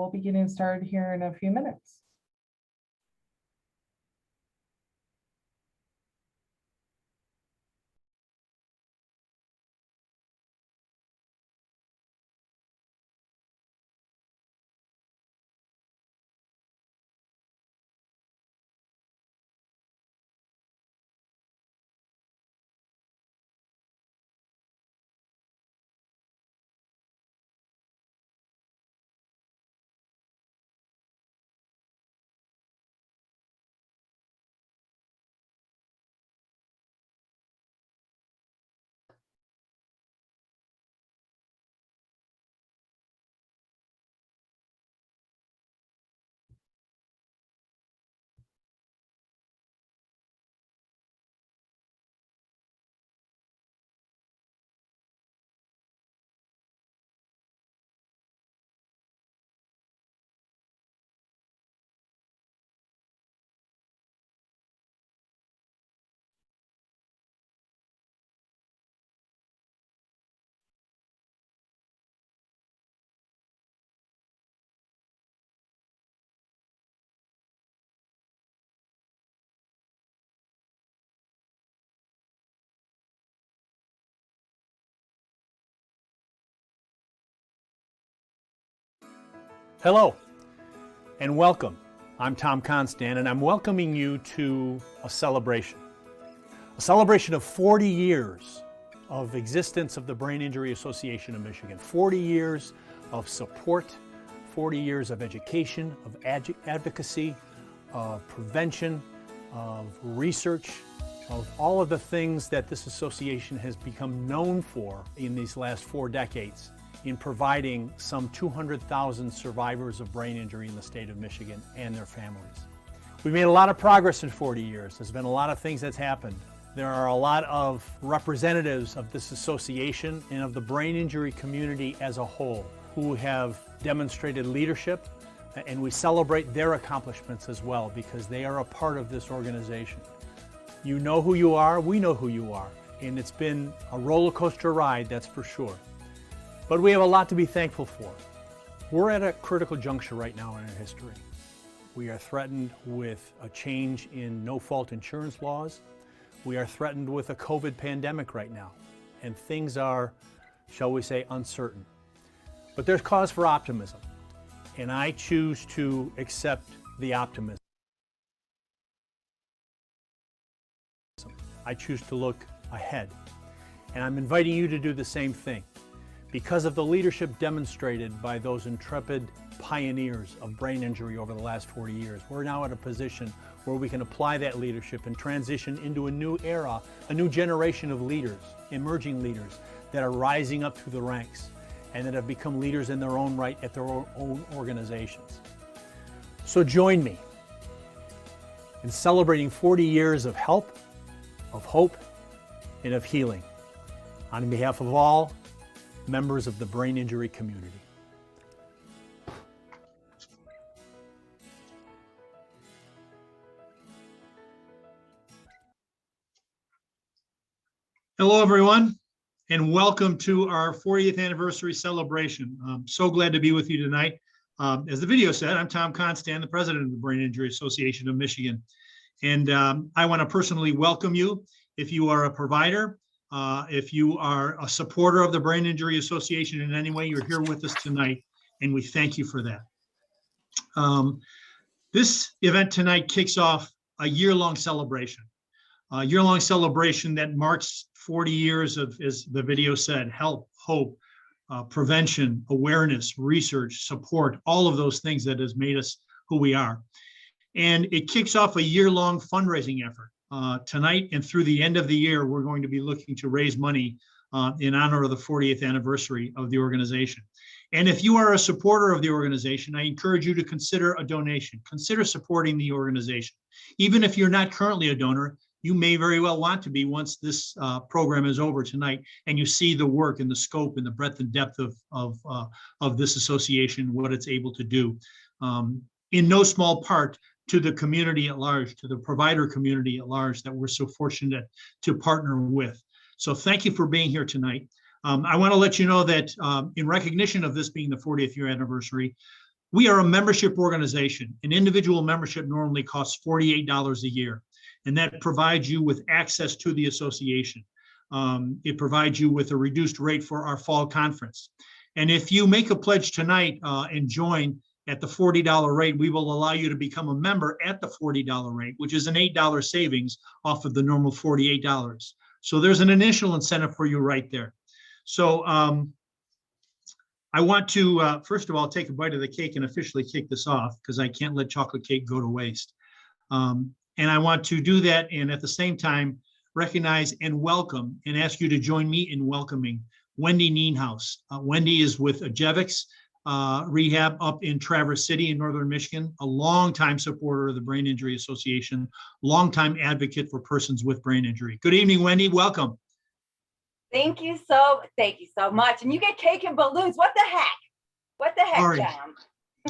We'll be getting started here in a few minutes. Hello and welcome. I'm Tom Constant and I'm welcoming you to a celebration of 40 years of existence of the Brain Injury Association of Michigan, 40 years of support, 40 years of education, of advocacy, of prevention, of research, of all of the things that this association has become known for in these last 4 decades. In providing some 200,000 survivors of brain injury in the state of Michigan and their families. We've made a lot of progress in 40 years. There's been a lot of things that's happened. There are a lot of representatives of this association and of the brain injury community as a whole who have demonstrated leadership, and we celebrate their accomplishments as well because they are a part of this organization. You know who you are, we know who you are, and it's been a roller coaster ride, that's for sure. But we have a lot to be thankful for. We're at a critical juncture right now in our history. We are threatened with a change in no-fault insurance laws. We are threatened with a COVID pandemic right now. And things are, shall we say, uncertain. But there's cause for optimism. And I choose to accept the optimism. I choose to look ahead. And I'm inviting you to do the same thing. Because of the leadership demonstrated by those intrepid pioneers of brain injury over the last 40 years, we're now at a position where we can apply that leadership and transition into a new era, a new generation of leaders, emerging leaders that are rising up through the ranks and that have become leaders in their own right at their own organizations. So join me in celebrating 40 years of help, of hope, and of healing on behalf of all members of the brain injury community. Hello, everyone, and welcome to our 40th anniversary celebration. I'm so glad to be with you tonight. As the video said, I'm Tom Constant, the president of the Brain Injury Association of Michigan. And I want to personally welcome you if you are a provider, if you are a supporter of the Brain Injury Association in any way, you're here with us tonight, and we thank you for that. This event tonight kicks off a year-long celebration. A year-long celebration that marks 40 years of, as the video said, help, hope, prevention, awareness, research, support, all of those things that has made us who we are. And it kicks off a year-long fundraising effort. Tonight and through the end of the year, we're going to be looking to raise money in honor of the 40th anniversary of the organization. And if you are a supporter of the organization, I encourage you to consider a donation. Consider supporting the organization. Even if you're not currently a donor, you may very well want to be once this program is over tonight and you see the work and the scope and the breadth and depth of this association, what it's able to do. In no small part, to the community at large, to the provider community at large that we're so fortunate to partner with. So thank you for being here tonight. I want to let you know that in recognition of this being the 40th year anniversary, We are a membership organization. An individual membership normally costs $48 a year, and that provides you with access to the association. It provides you with a reduced rate for our fall conference. And if you make a pledge tonight and join at the $40 rate, we will allow you to become a member at the $40 rate, which is an $8 savings off of the normal $48. So there's an initial incentive for you right there. So I want to, first of all, take a bite of the cake and officially kick this off because I can't let chocolate cake go to waste. And I want to do that and at the same time recognize and welcome and ask you to join me in welcoming Wendy Nienhaus. Wendy is with Ajevix Rehab up in Traverse City in Northern Michigan, a longtime supporter of the Brain Injury Association, longtime advocate for persons with brain injury. Good evening, Wendy. Welcome. Thank you so much. And you get cake and balloons. What the heck? What the heck, Sorry. Tom?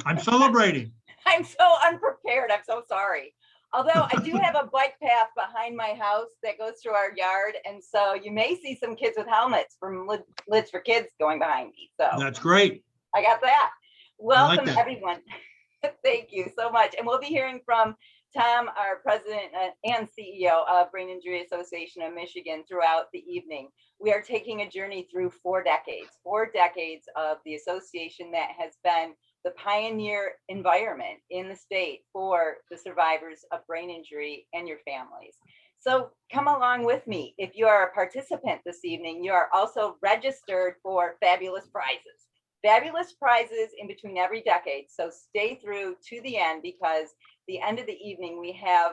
I'm celebrating. I'm so unprepared. I'm so sorry. Although I do have a bike path behind my house that goes through our yard. And so you may see some kids with helmets from Lids for Kids going behind me. So That's great. I got that. Welcome, that. everyone. Thank you so much. And we'll be hearing from Tom, our president and CEO of Brain Injury Association of Michigan throughout the evening. We are taking a journey through 4 decades of the association that has been the pioneer environment in the state for the survivors of brain injury and your families. So come along with me. If you are a participant this evening, you are also registered for fabulous prizes. Fabulous prizes in between every decade. So stay through to the end because the end of the evening, we have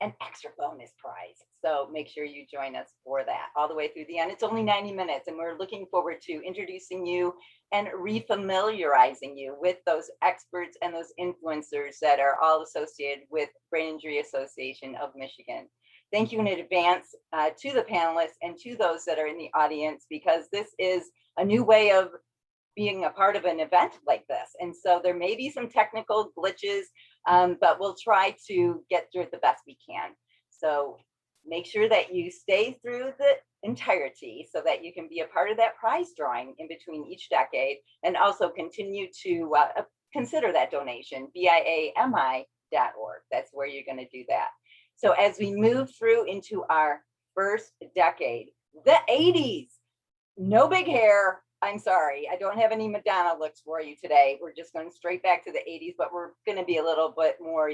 an extra bonus prize. So make sure you join us for that all the way through the end. It's only 90 minutes and we're looking forward to introducing you and refamiliarizing you with those experts and those influencers that are all associated with Brain Injury Association of Michigan. Thank you in advance to the panelists and to those that are in the audience because this is a new way of being a part of an event like this. And so there may be some technical glitches, but we'll try to get through it the best we can. So make sure that you stay through the entirety so that you can be a part of that prize drawing in between each decade and also continue to consider that donation, BIAMI.org. That's where you're going to do that. So as we move through into our first decade, the 80s, no big hair. I'm sorry, I don't have any Madonna looks for you today. We're just going straight back to the 80s, but we're going to be a little bit more,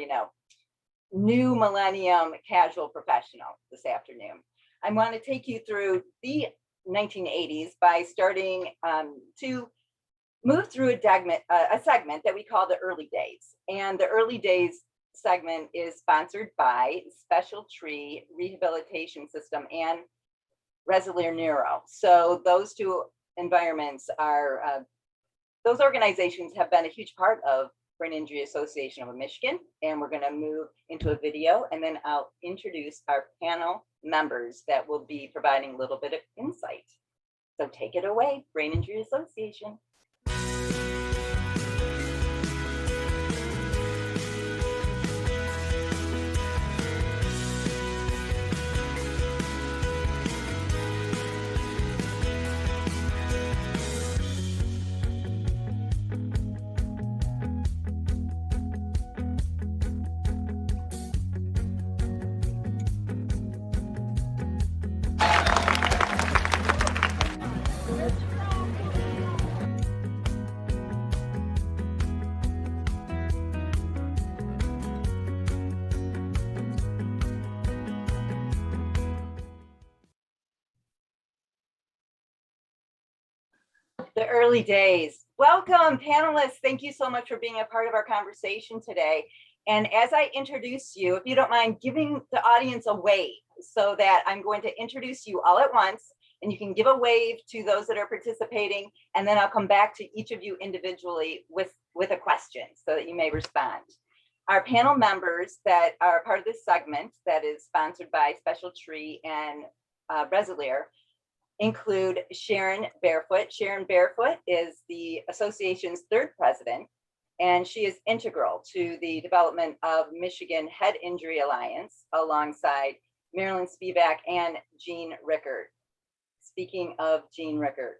new millennium casual professional this afternoon. I want to take you through the 1980s by starting to move through a segment that we call the early days. And the early days segment is sponsored by Special Tree Rehabilitation System and Resilier Neuro. So those two environments are, those organizations have been a huge part of Brain Injury Association of Michigan. And we're going to move into a video and then I'll introduce our panel members that will be providing a little bit of insight. So take it away, Brain Injury Association. The early days. Welcome, panelists. Thank you so much for being a part of our conversation today. And as I introduce you, if you don't mind giving the audience a wave so that I'm going to introduce you all at once and you can give a wave to those that are participating. And then I'll come back to each of you individually with a question so that you may respond. Our panel members that are part of this segment that is sponsored by Special Tree and Resilier include Sharon Barefoot. Sharon Barefoot is the association's 3rd president, and she is integral to the development of Michigan Head Injury Alliance alongside Marilyn Spivak and Jean Rickard. Speaking of Jean Rickard,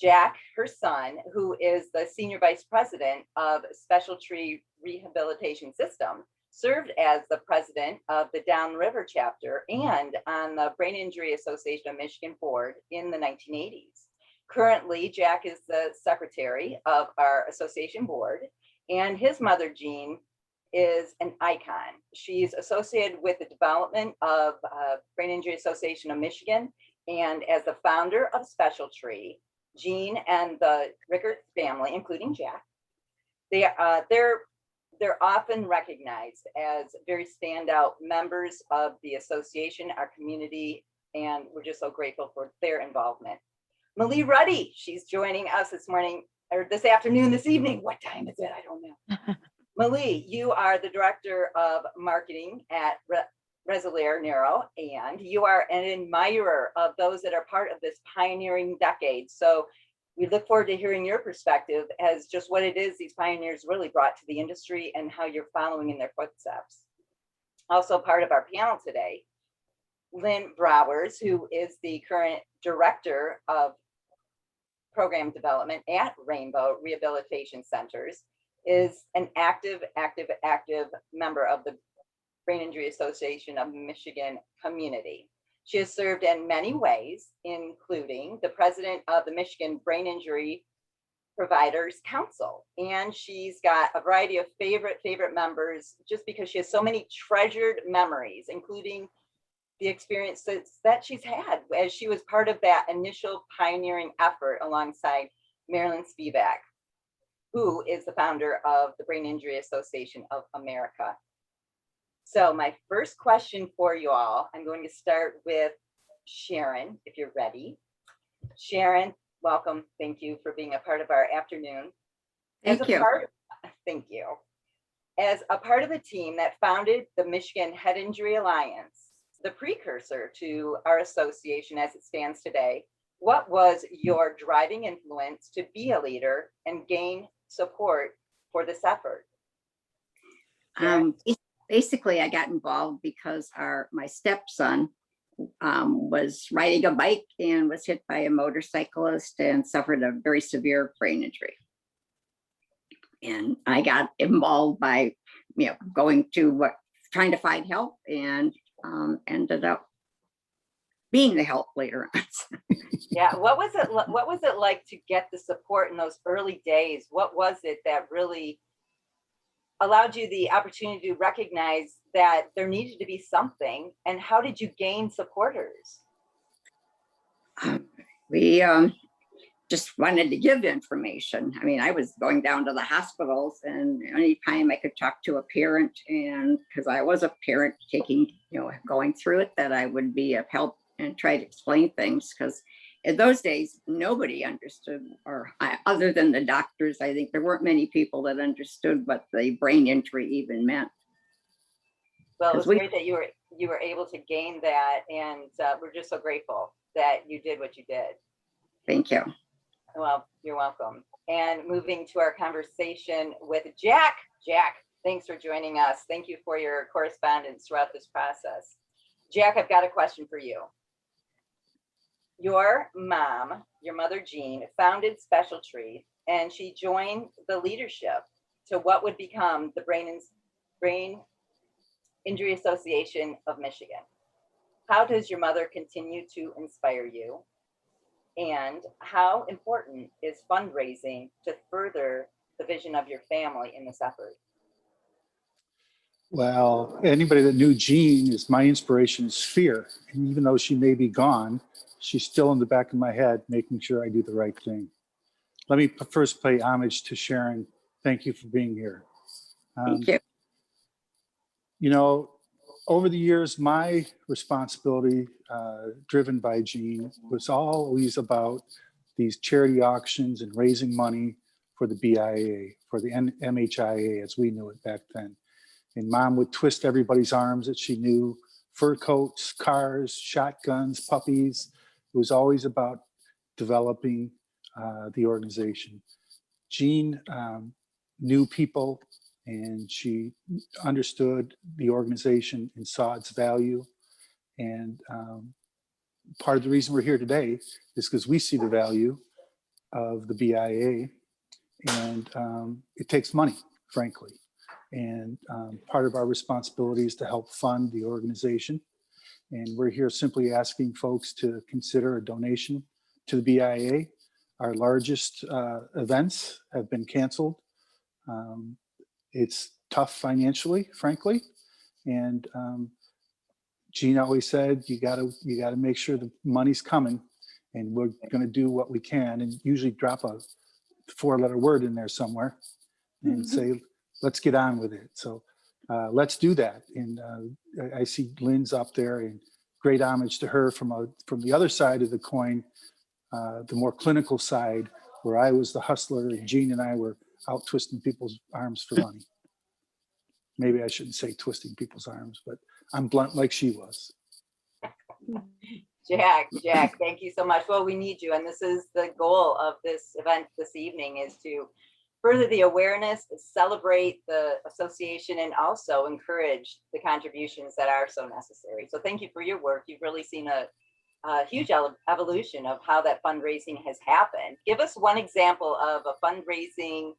Jack, her son, who is the Senior Vice President of Special Tree Rehabilitation System, served as the president of the Downriver chapter and on the Brain Injury Association of Michigan board in the 1980s. Currently, Jack is the secretary of our association board, and his mother, Jean, is an icon. She's associated with the development of Brain Injury Association of Michigan, and as the founder of Special Tree, Jean and the Rickert family, including Jack, they're often recognized as very standout members of the association, our community, and we're just so grateful for their involvement. Malie Ruddy, she's joining us this morning, or this afternoon, this evening. What time is it? I don't know. Malie, you are the director of marketing at Rensselaer Narrow, and you are an admirer of those that are part of this pioneering decade. So we look forward to hearing your perspective as just what it is these pioneers really brought to the industry and how you're following in their footsteps. Also part of our panel today, Lynn Browers, who is the current director of program development at Rainbow Rehabilitation Centers, is an active member of the Brain Injury Association of Michigan community. She has served in many ways, including the president of the Michigan Brain Injury Providers Council. And she's got a variety of favorite members just because she has so many treasured memories, including the experiences that she's had as she was part of that initial pioneering effort alongside Marilyn Spivak, who is the founder of the Brain Injury Association of America. So my first question for you all, I'm going to start with Sharon, if you're ready. Sharon, welcome. Thank you for being a part of our afternoon. Thank you. Thank you. As a part of the team that founded the Michigan Head Injury Alliance, the precursor to our association as it stands today, what was your driving influence to be a leader and gain support for this effort? Basically, I got involved because my stepson was riding a bike and was hit by a motorcyclist and suffered a very severe brain injury. And I got involved by, going to trying to find help, and ended up being the help later on. Yeah, what was it like to get the support in those early days? What was it that really allowed you the opportunity to recognize that there needed to be something, and how did you gain supporters? We just wanted to give information. I mean, I was going down to the hospitals, and anytime I could talk to a parent, and because I was a parent going through it, that I would be of help and try to explain things, because in those days, nobody understood, other than the doctors. I think there weren't many people that understood what the brain injury even meant. Well, it was great that you were able to gain that, and we're just so grateful that you did what you did. Thank you. Well, you're welcome. And moving to our conversation with Jack. Jack, thanks for joining us. Thank you for your correspondence throughout this process. Jack, I've got a question for you. Your mom, your mother Jean, founded Special Tree, and she joined the leadership to what would become the Brain Injury Association of Michigan. How does your mother continue to inspire you? And how important is fundraising to further the vision of your family in this effort? Well, anybody that knew Jean, is my inspiration is fear. And even though she may be gone, she's still in the back of my head, making sure I do the right thing. Let me first pay homage to Sharon. Thank you for being here. Thank you. Over the years, my responsibility, driven by Jean, was always about these charity auctions and raising money for the BIA, for the MHIA, as we knew it back then. And Mom would twist everybody's arms that she knew: fur coats, cars, shotguns, puppies. It was always about developing the organization. Jean knew people, and she understood the organization and saw its value. And part of the reason we're here today is because we see the value. of the BIA. And it takes money, frankly. And part of our responsibility is to help fund the organization. And we're here simply asking folks to consider a donation to the BIA. Our largest events have been canceled. It's tough financially, frankly. And Gene always said, you gotta make sure the money's coming, and we're gonna do what we can, and usually drop a 4-letter word in there somewhere and say, let's get on with it. So let's do that. And I see Lynn's up there, and great homage to her from the other side of the coin, the more clinical side, where I was the hustler and Gene and I were out twisting people's arms for money. Maybe I shouldn't say twisting people's arms, but I'm blunt like she was. Jack, thank you so much. Well, we need you. And this is the goal of this event this evening, is to further the awareness, celebrate the association, and also encourage the contributions that are so necessary. So thank you for your work. You've really seen a huge evolution of how that fundraising has happened. Give us one example of a fundraising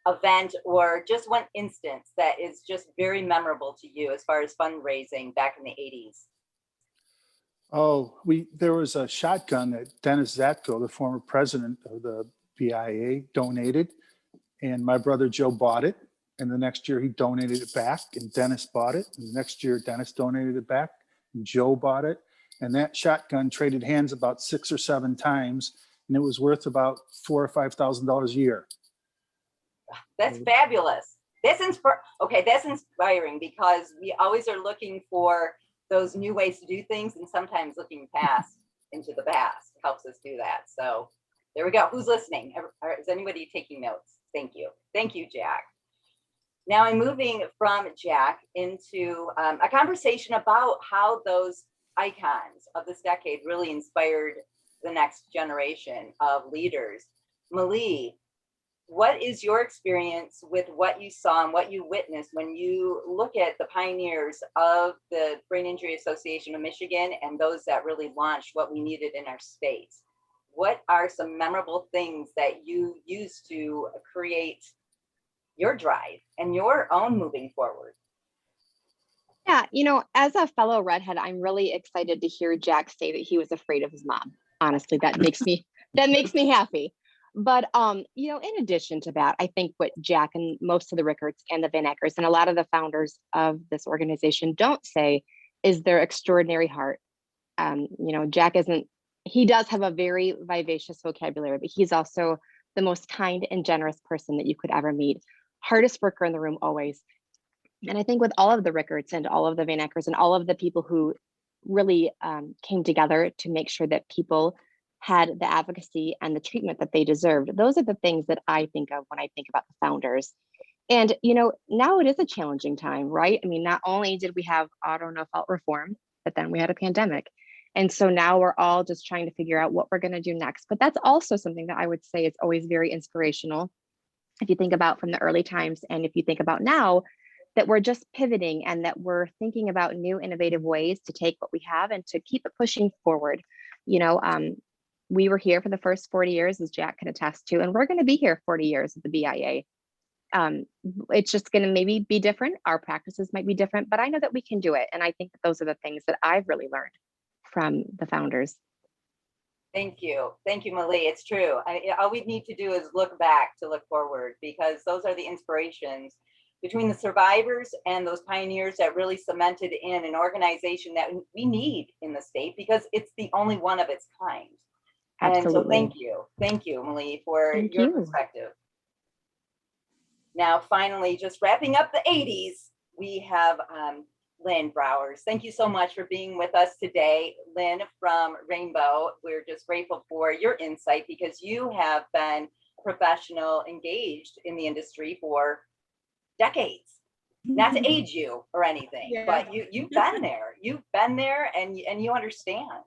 event, or just one instance that is just very memorable to you as far as fundraising back in the 80s. Oh, there was a shotgun that Dennis Zatko, the former president of the BIA, donated, and my brother Joe bought it. And the next year he donated it back, and Dennis bought it. And the next year Dennis donated it back, and Joe bought it. And that shotgun traded hands about 6 or 7 times, and it was worth about $4,000 or $5,000 a year. That's fabulous. That's inspiring, because we always are looking for those new ways to do things, and sometimes looking past into the past helps us do that. So there we go. Who's listening? Is anybody taking notes? Thank you. Thank you, Jack. Now I'm moving from Jack into a conversation about how those icons of this decade really inspired the next generation of leaders. Malie, what is your experience with what you saw and what you witnessed when you look at the pioneers of the Brain Injury Association of Michigan and those that really launched what we needed in our state? What are some memorable things that you used to create your drive and your own moving forward? Yeah, as a fellow redhead, I'm really excited to hear Jack say that he was afraid of his mom. Honestly, that makes me happy. But in addition to that, I think what Jack and most of the Rickards and the Van Ackers and a lot of the founders of this organization don't say is their extraordinary heart. Jack he does have a very vivacious vocabulary, but he's also the most kind and generous person that you could ever meet. Hardest worker in the room always. And I think with all of the Rickards and all of the Van Ackers and all of the people who really came together to make sure that people had the advocacy and the treatment that they deserved. Those are the things that I think of when I think about the founders. And, now it is a challenging time, right? I mean, not only did we have auto no fault reform, but then we had a pandemic. And so now we're all just trying to figure out what we're going to do next. But that's also something that I would say is always very inspirational. If you think about from the early times, and if you think about now, that we're just pivoting and that we're thinking about new innovative ways to take what we have and to keep it pushing forward. We were here for the first 40 years, as Jack can attest to, and we're going to be here 40 years at the BIA. It's just going to maybe be different. Our practices might be different, but I know that we can do it. And I think that those are the things that I've really learned from the founders. Thank you. Thank you, Malie. It's true. All we need to do is look back to look forward, because those are the inspirations between the survivors and those pioneers that really cemented in an organization that we need in the state, because it's the only one of its kind. Absolutely. And so thank you, Malie, for your perspective. Now, finally, just wrapping up the 80s, we have Lynn Browers. Thank you so much for being with us today. Lynn from Rainbow, we're just grateful for your insight, because you have been a professional engaged in the industry for decades. Not to age you or anything, but you've been there. You've been there, and you understand.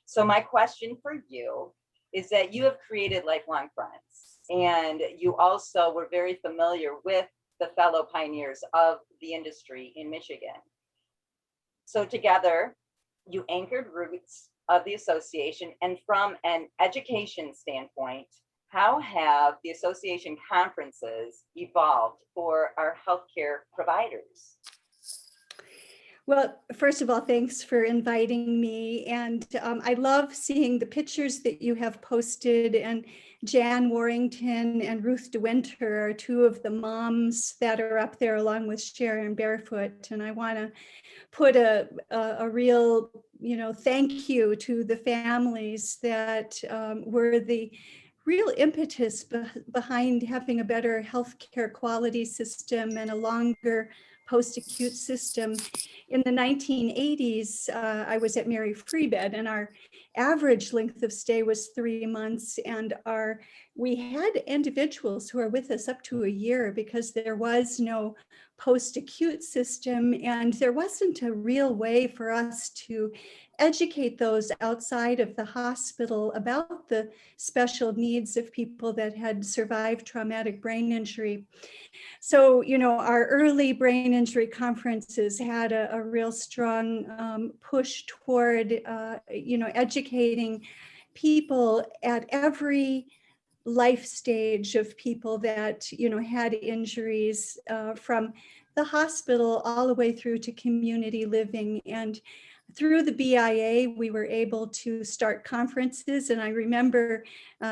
So my question for you is that you have created lifelong friends, and you also were very familiar with the fellow pioneers of the industry in Michigan. So together, you anchored roots of the association, and from an education standpoint, how have the association conferences evolved for our healthcare providers? Well, first of all, thanks for inviting me. And I love seeing the pictures that you have posted. And Jan Warrington and Ruth DeWinter are two of the moms that are up there along with Sharon Barefoot. And I want to put a real, thank you to the families that were the real impetus behind having a better healthcare quality system and a longer post-acute system. In the 1980s, I was at Mary Free Bed, and our average length of stay was 3 months. And we had individuals who are with us up to a year because there was no post-acute system, and there wasn't a real way for us to educate those outside of the hospital about the special needs of people that had survived traumatic brain injury. So, our early brain injury conferences had a real strong push toward, educating people at every life stage of people that, had injuries from the hospital all the way through to community living. And through the BIA, we were able to start conferences. And I remember,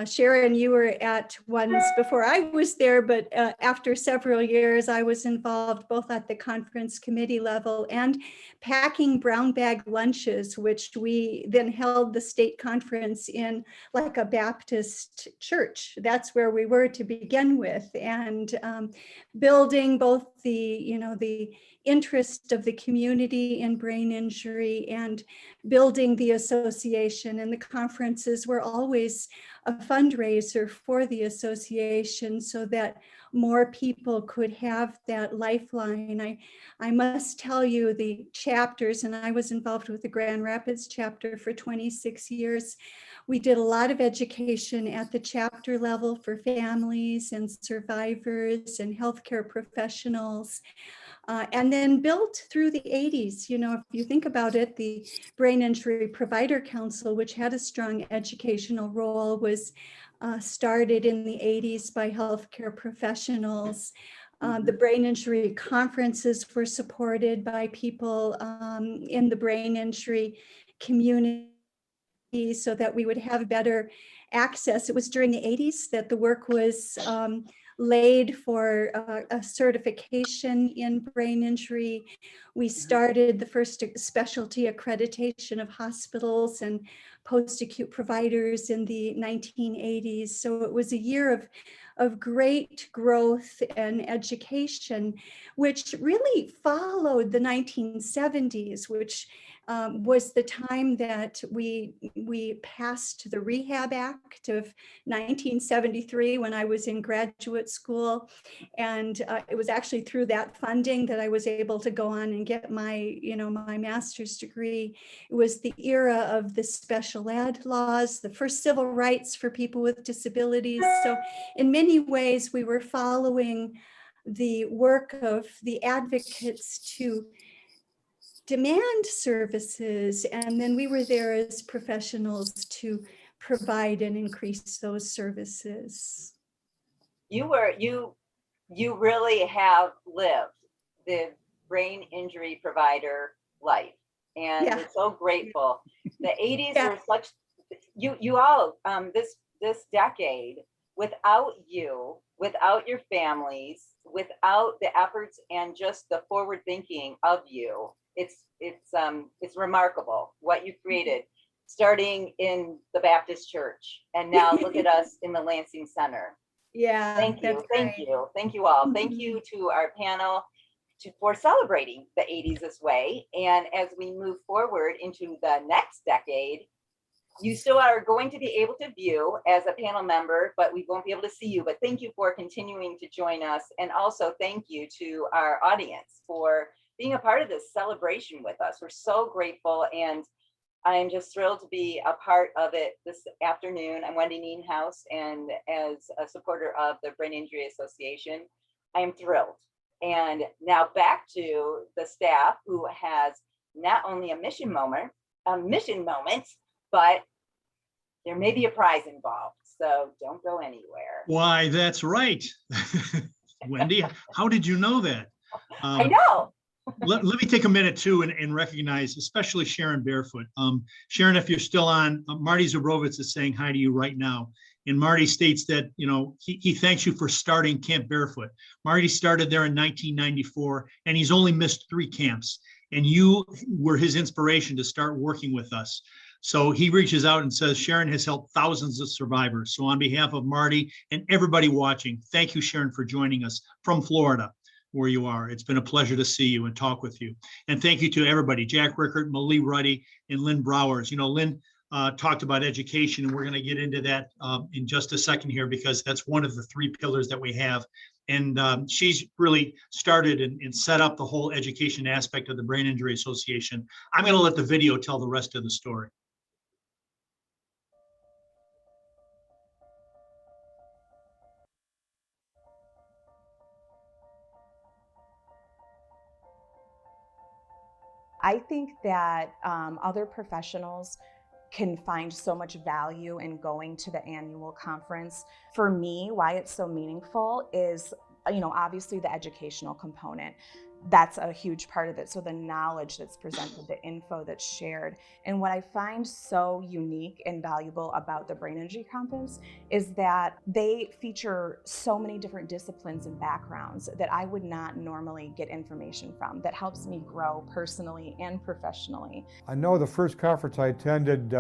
Sharon, you were at ones before I was there, but after several years, I was involved both at the conference committee level and packing brown bag lunches, which we then held the state conference in like a Baptist church. That's where we were to begin with. And building both the interest of the community in brain injury and building the association. And the conferences were always a fundraiser for the association so that more people could have that lifeline. I must tell you, the chapters, and I was involved with the Grand Rapids chapter for 26 years. We did a lot of education at the chapter level for families and survivors and healthcare professionals. And then built through the 80s. If you think about it, the Brain Injury Provider Council, which had a strong educational role, was started in the 80s by healthcare professionals. The brain injury conferences were supported by people in the brain injury community so that we would have better access. It was during the 80s that the work was laid for a certification in brain injury. We started the first specialty accreditation of hospitals and post-acute providers in the 1980s. So it was a year of great growth and education, which really followed the 1970s, which was the time that we passed the Rehab Act of 1973 when I was in graduate school. And it was actually through that funding that I was able to go on and get my master's degree. It was the era of the special ed laws, the first civil rights for people with disabilities. So in many ways, we were following the work of the advocates to demand services, and then we were there as professionals to provide and increase those services. You really have lived the brain injury provider life, and Yeah. we're so grateful. The 80s Yeah. were such, you all, this decade, without you, without your families, without the efforts and just the forward thinking of you, it's remarkable what you created, starting in the Baptist church, and now look at us in the Lansing Center. Yeah. Thank you, that's thank right. you, thank you all. Thank you to our panel for celebrating the 80s this way. And as we move forward into the next decade, you still are going to be able to view as a panel member, but we won't be able to see you. But thank you for continuing to join us. And also thank you to our audience for being a part of this celebration with us. We're so grateful, and I'm just thrilled to be a part of it this afternoon. I'm Wendy Nienhaus, and as a supporter of the Brain Injury Association, I am thrilled. And now back to the staff, who has not only a mission moment, but there may be a prize involved. so don't go anywhere. Why, that's right. Wendy, how did you know that? I know. Let me take a minute too and recognize, especially Sharon Barefoot. Sharon, if you're still on, Marty Zabrovitz is saying hi to you right now. And Marty states that, you know, he thanks you for starting Camp Barefoot. Marty started there in 1994, and he's only missed 3 camps. And you were his inspiration to start working with us. So he reaches out and says, Sharon has helped thousands of survivors. So on behalf of Marty and everybody watching, thank you, Sharon, for joining us from Florida, where you are. It's been a pleasure to see you and talk with you. And thank you to everybody, Jack Rickert, Malie Ruddy, and Lynn Browers. You know, Lynn talked about education, and we're going to get into that in just a second here, because that's one of the 3 pillars that we have. And she's really started and set up the whole education aspect of the Brain Injury Association. I'm going to let the video tell the rest of the story. I think that other professionals can find so much value in going to the annual conference. For me, why it's so meaningful is, you know, obviously the educational component. That's a huge part of it. So the knowledge that's presented, the info that's shared. And what I find so unique and valuable about the Brain Injury Conference is that they feature so many different disciplines and backgrounds that I would not normally get information from, that helps me grow personally and professionally. I know the first conference I attended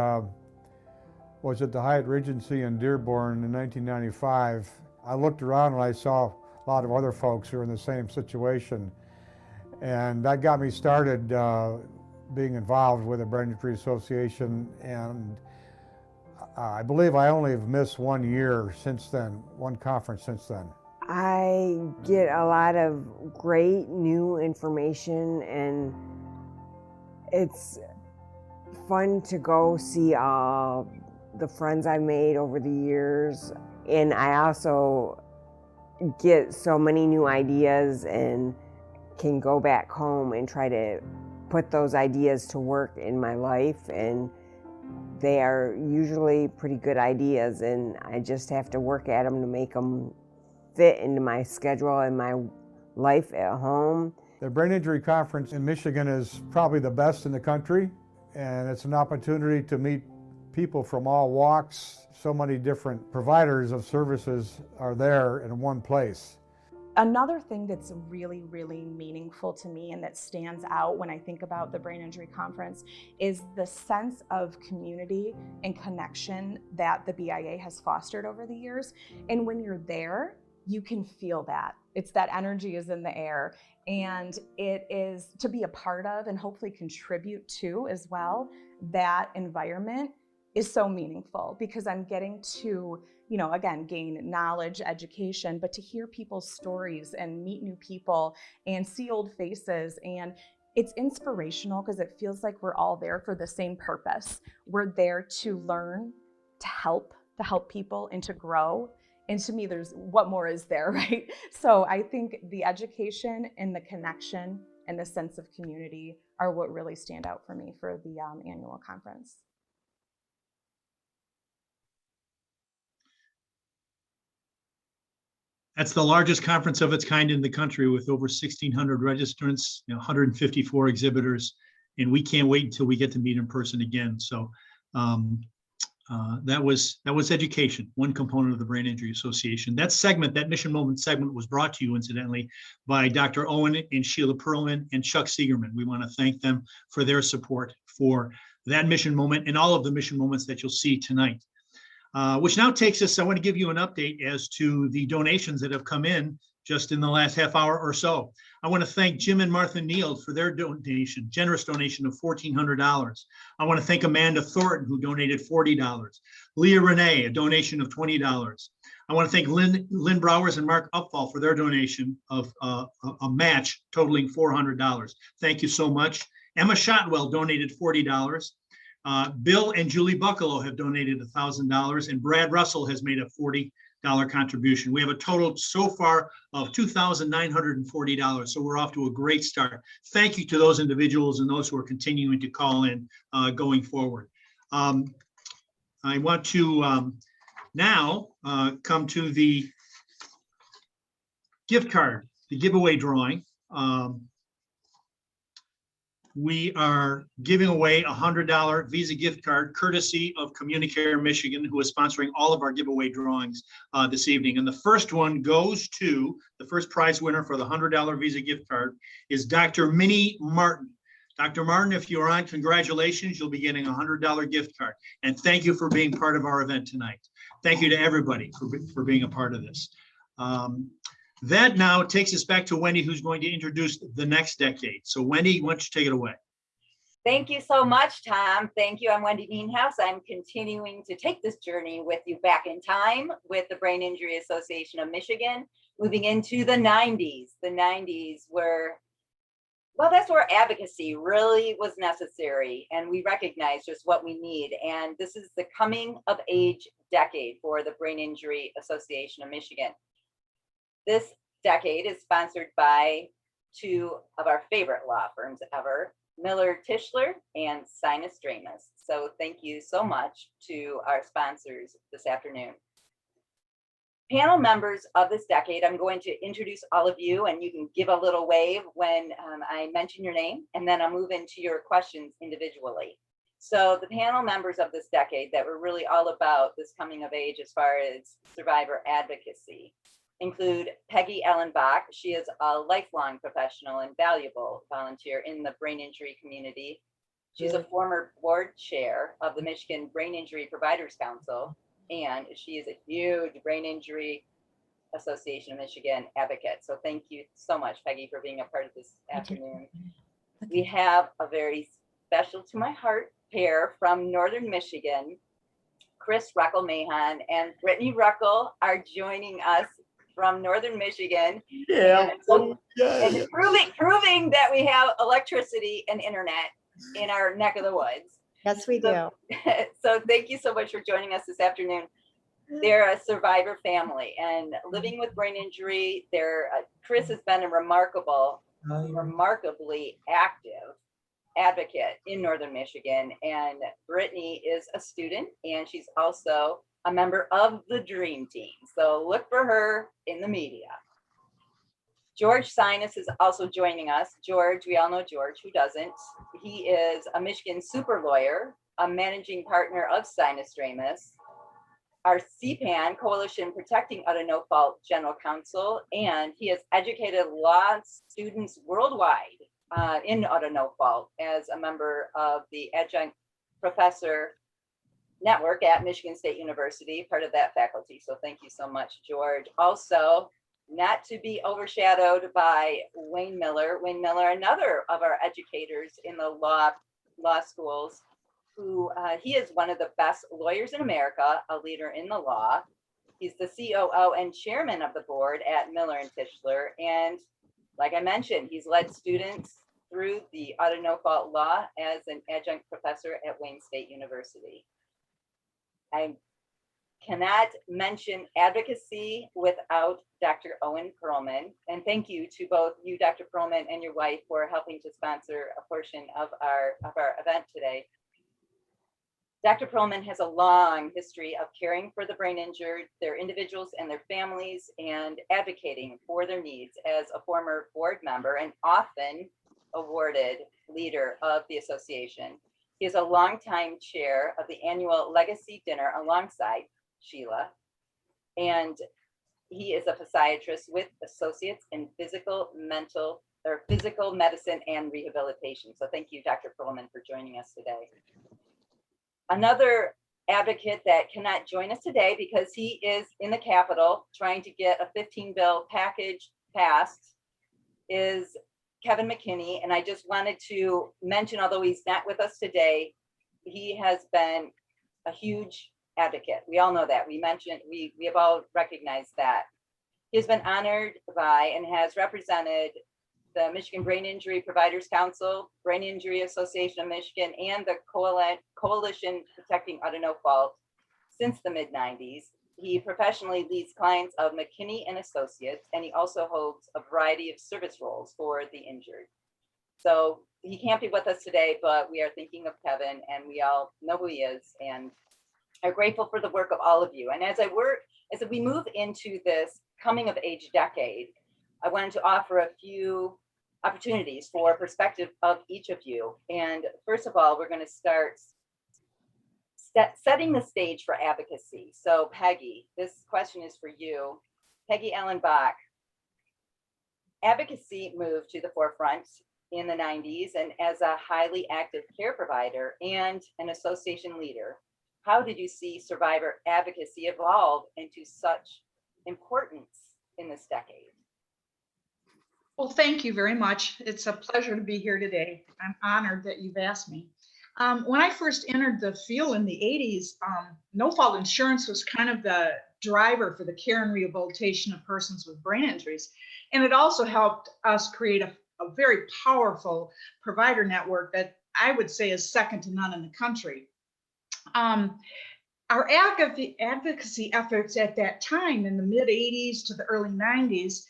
was at the Hyatt Regency in Dearborn in 1995. I looked around and I saw a lot of other folks who were in the same situation. And that got me started being involved with the Brain Injury Association, and I believe I only have missed 1 year since then, 1 conference since then. I get a lot of great new information, and it's fun to go see all the friends I've made over the years, and I also get so many new ideas and can go back home and try to put those ideas to work in my life, and they are usually pretty good ideas, and I just have to work at them to make them fit into my schedule and my life at home. The Brain Injury Conference in Michigan is probably the best in the country, and it's an opportunity to meet people from all walks. So many different providers of services are there in one place. Another thing that's really, really meaningful to me and that stands out when I think about the Brain Injury Conference is the sense of community and connection that the BIA has fostered over the years. And when you're there, you can feel that. It's that energy is in the air, and it is to be a part of and hopefully contribute to as well. That environment is so meaningful because I'm getting to, you know, again, gain knowledge, education, but to hear people's stories and meet new people and see old faces. And it's inspirational because it feels like we're all there for the same purpose. We're there to learn, to help people and to grow. And to me, there's what more is there, right? So I think the education and the connection and the sense of community are what really stand out for me for the annual conference. That's the largest conference of its kind in the country, with over 1,600 registrants, 154 exhibitors, and we can't wait until we get to meet in person again. So that was education, one component of the Brain Injury Association. That segment, that Mission Moment segment, was brought to you, incidentally, by Dr. Owen and Sheila Perlman and Chuck Siegerman. We want to thank them for their support for that Mission Moment and all of the Mission Moments that you'll see tonight. Which now takes us, I want to give you an update as to the donations that have come in just in the last half hour or so. I want to thank Jim and Martha Neal for their donation, generous donation of $1,400. I want to thank Amanda Thornton, who donated $40. Leah Renee, a donation of $20. I want to thank Lynn Browers and Mark Upfall for their donation of a match totaling $400. Thank you so much. Emma Shotwell donated $40. Bill and Julie Buckalow have donated $1,000, and Brad Russell has made a $40 contribution. We have a total so far of $2,940, so we're off to a great start. Thank you to those individuals and those who are continuing to call in going forward. I want to Now, come to the gift card, the giveaway drawing. We are giving away a $100 Visa gift card courtesy of Communicare Michigan, who is sponsoring all of our giveaway drawings this evening. And the first one goes to, the first prize winner for the $100 Visa gift card is Dr. Minnie Martin. Dr. Martin, if you're on, congratulations. You'll be getting a $100 gift card. And thank you for being part of our event tonight. Thank you to everybody for being a part of this. That now takes us back to Wendy, who's going to introduce the next decade. So Wendy, why don't you take it away? Thank you so much, Tom. Thank you. I'm Wendy Nienhaus. I'm continuing to take this journey with you back in time with the Brain Injury Association of Michigan, moving into the 90s. The 90s were, well, that's where advocacy really was necessary. And we recognize just what we need. And this is the coming of age decade for the Brain Injury Association of Michigan. This decade is sponsored by two of our favorite law firms ever, Miller Tischler and Sinus Dramus. So thank you so much to our sponsors this afternoon. Panel members of this decade, I'm going to introduce all of you, and you can give a little wave when I mention your name, and then I'll move into your questions individually. So the panel members of this decade that were really all about this coming of age as far as survivor advocacy include Peggy Ellen Bach. She is a lifelong professional and valuable volunteer in the brain injury community. She's a former board chair of the Michigan Brain Injury Providers Council, and she is a huge Brain Injury Association of Michigan advocate. So thank you so much, Peggy, for being a part of this afternoon. We have a very special to my heart pair from Northern Michigan. Chris Ruckel-Mahon and Brittany Ruckel are joining us from Northern Michigan. Yeah. And proving that we have electricity and internet in our neck of the woods. Yes, we do. So thank you so much for joining us this afternoon. They're a survivor family and living with brain injury. Chris has been a remarkably active advocate in Northern Michigan, and Brittany is a student, and she's also a member of the Dream Team. So look for her in the media. George Sinus is also joining us. George, we all know George, who doesn't? He is a Michigan super lawyer, a managing partner of Sinus Dramus, our CPAN, Coalition Protecting Utter No Fault General Counsel, and he has educated law students worldwide in Utter No Fault as a member of the adjunct professor network at Michigan State University, part of that faculty. So thank you so much, George. Also, not to be overshadowed by Wayne Miller. Wayne Miller, another of our educators in the law schools, who he is one of the best lawyers in America, a leader in the law. He's the COO and chairman of the board at Miller and Tischler. And like I mentioned, he's led students through the Utter No Fault law as an adjunct professor at Wayne State University. I cannot mention advocacy without Dr. Owen Perlman. And thank you to both you, Dr. Perlman, and your wife for helping to sponsor a portion of our event today. Dr. Perlman has a long history of caring for the brain injured, their individuals and their families, and advocating for their needs as a former board member and often awarded leader of the association. He is a longtime chair of the annual Legacy Dinner alongside Sheila, and he is a physiatrist with associates in physical medicine and rehabilitation. So thank you, Dr. Perlman, for joining us today. Another advocate that cannot join us today because he is in the Capitol trying to get a 15-bill package passed is Kevin McKinney. And I just wanted to mention, although he's not with us today, he has been a huge advocate. We all know that. We have all recognized that. He's been honored by and has represented the Michigan Brain Injury Providers Council, Brain Injury Association of Michigan, and the Coalition Protecting Utter No Fault since the mid-90s. He professionally leads clients of McKinney and Associates, and he also holds a variety of service roles for the injured. So he can't be with us today, but we are thinking of Kevin, and we all know who he is, and are grateful for the work of all of you. And as we move into this coming of age decade, I wanted to offer a few opportunities for perspective of each of you. And first of all, we're going to start setting the stage for advocacy. So Peggy, this question is for you. Peggy Ellen Bach. Advocacy moved to the forefront in the 90s, and as a highly active care provider and an association leader, how did you see survivor advocacy evolve into such importance in this decade? Well, thank you very much. It's a pleasure to be here today. I'm honored that you've asked me. When I first entered the field in the 80s, no-fault insurance was kind of the driver for the care and rehabilitation of persons with brain injuries. And it also helped us create a very powerful provider network that I would say is second to none in the country. Our advocacy efforts at that time in the mid 80s to the early 90s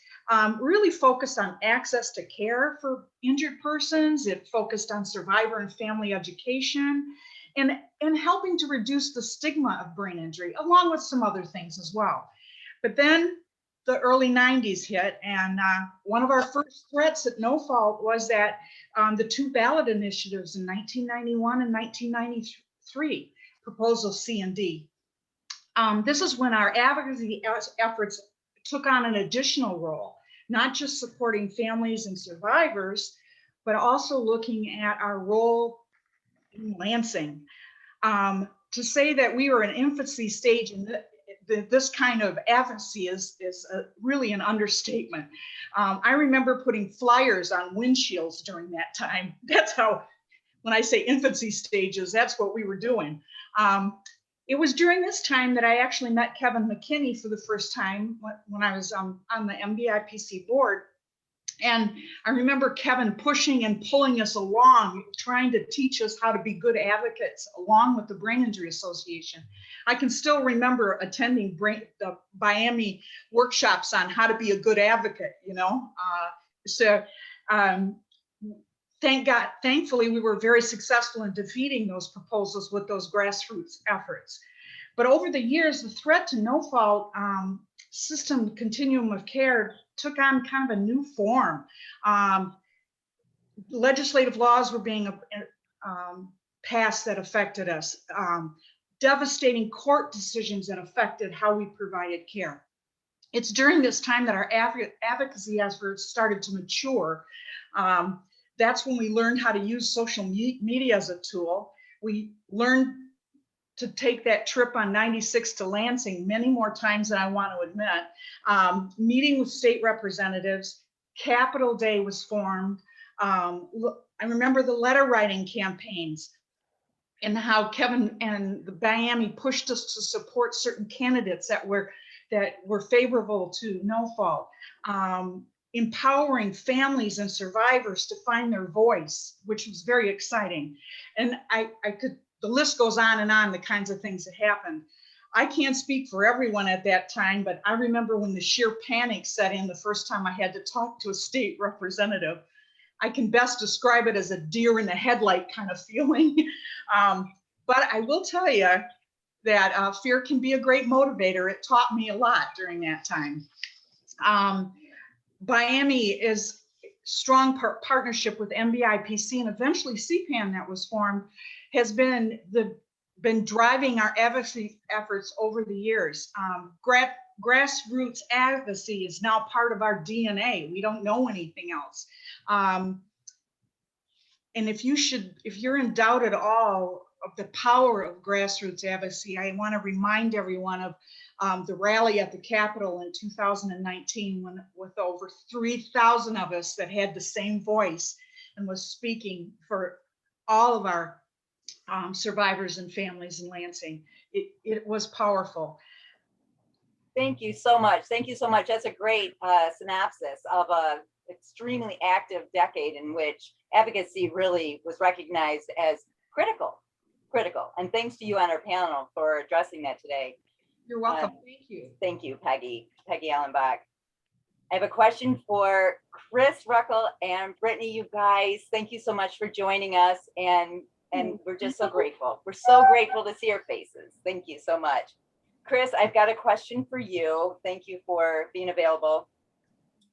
really focused on access to care for injured persons. It focused on survivor and family education and helping to reduce the stigma of brain injury, along with some other things as well. But then the early 90s hit, and one of our first threats at No Fault was that the two ballot initiatives in 1991 and 1993, Proposal C and D. This is when our advocacy efforts took on an additional role, not just supporting families and survivors, but also looking at our role in Lansing. To say that we were in infancy stage in this kind of advocacy is really an understatement. I remember putting flyers on windshields during that time. That's how, when I say infancy stages, that's what we were doing. It was during this time that I actually met Kevin McKinney for the first time when I was on the MBIPC board. And I remember Kevin pushing and pulling us along, trying to teach us how to be good advocates along with the Brain Injury Association. I can still remember attending the Miami workshops on how to be a good advocate, you know. Thank God, thankfully, we were very successful in defeating those proposals with those grassroots efforts. But over the years, the threat to No Fault system continuum of care took on kind of a new form. Legislative laws were being passed that affected us. Devastating court decisions that affected how we provided care. It's during this time that our advocacy efforts started to mature. That's when we learned how to use social media as a tool. We learned to take that trip on 96 to Lansing many more times than I want to admit. Meeting with state representatives, Capitol Day was formed. I remember the letter writing campaigns and how Kevin and the Miami pushed us to support certain candidates that were favorable to No Fault. Empowering families and survivors to find their voice, which was very exciting. And the list goes on, the kinds of things that happened. I can't speak for everyone at that time, but I remember when the sheer panic set in the first time I had to talk to a state representative. I can best describe it as a deer in the headlight kind of feeling. But I will tell you that fear can be a great motivator. It taught me a lot during that time. Miami is strong partnership with MBIPC and eventually CPAN that was formed has been driving our advocacy efforts over the years. Grassroots advocacy is now part of our DNA. We don't know anything else. And if you're in doubt at all of the power of grassroots advocacy, I want to remind everyone of the rally at the Capitol in 2019 with over 3,000 of us that had the same voice and was speaking for all of our survivors and families in Lansing. It was powerful. Thank you so much. Thank you so much. That's a great synopsis of an extremely active decade in which advocacy really was recognized as critical. And thanks to you on our panel for addressing that today. You're welcome. Thank you. Thank you, Peggy Allen Bach. I have a question for Chris Ruckel and Brittany. You guys, thank you so much for joining us and And we're just so grateful. We're so grateful to see your faces. Thank you so much. Chris, I've got a question for you. Thank you for being available.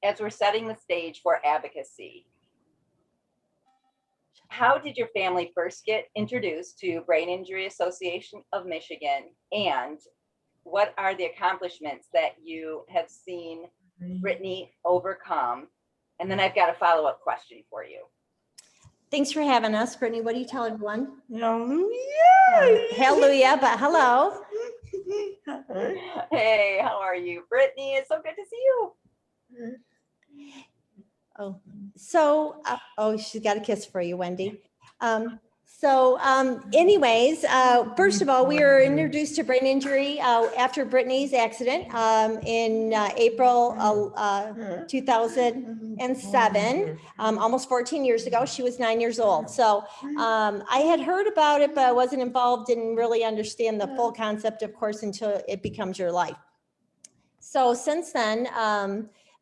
As we're setting the stage for advocacy, how did your family first get introduced to Brain Injury Association of Michigan? And what are the accomplishments that you have seen Brittany overcome? And then I've got a follow-up question for you. Thanks for having us, Brittany. What do you tell everyone? Hallelujah, but hello. Hey, how are you? Brittany, it's so good to see you. Oh, so, oh, she's got a kiss for you, Wendy. Anyways, first of all, we were introduced to brain injury after Brittany's accident in April 2007, almost 14 years ago. She was 9 years old. So I had heard about it, but I wasn't involved, didn't really understand the full concept, of course, until it becomes your life. So since then,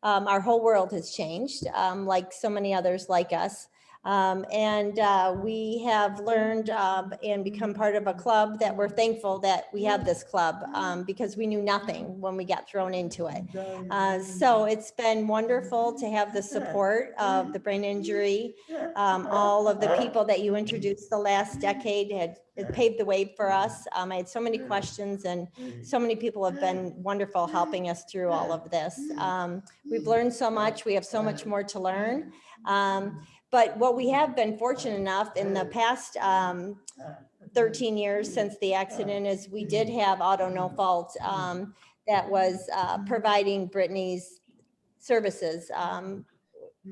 our whole world has changed, like so many others like us. We have learned and become part of a club that we're thankful that we have this club because we knew nothing when we got thrown into it. So it's been wonderful to have the support of the brain injury. All of the people that you introduced the last decade had paved the way for us. I had so many questions and so many people have been wonderful helping us through all of this. We've learned so much. We have so much more to learn. But what we have been fortunate enough in the past 13 years since the accident is we did have Auto No Fault that was providing Brittany's services,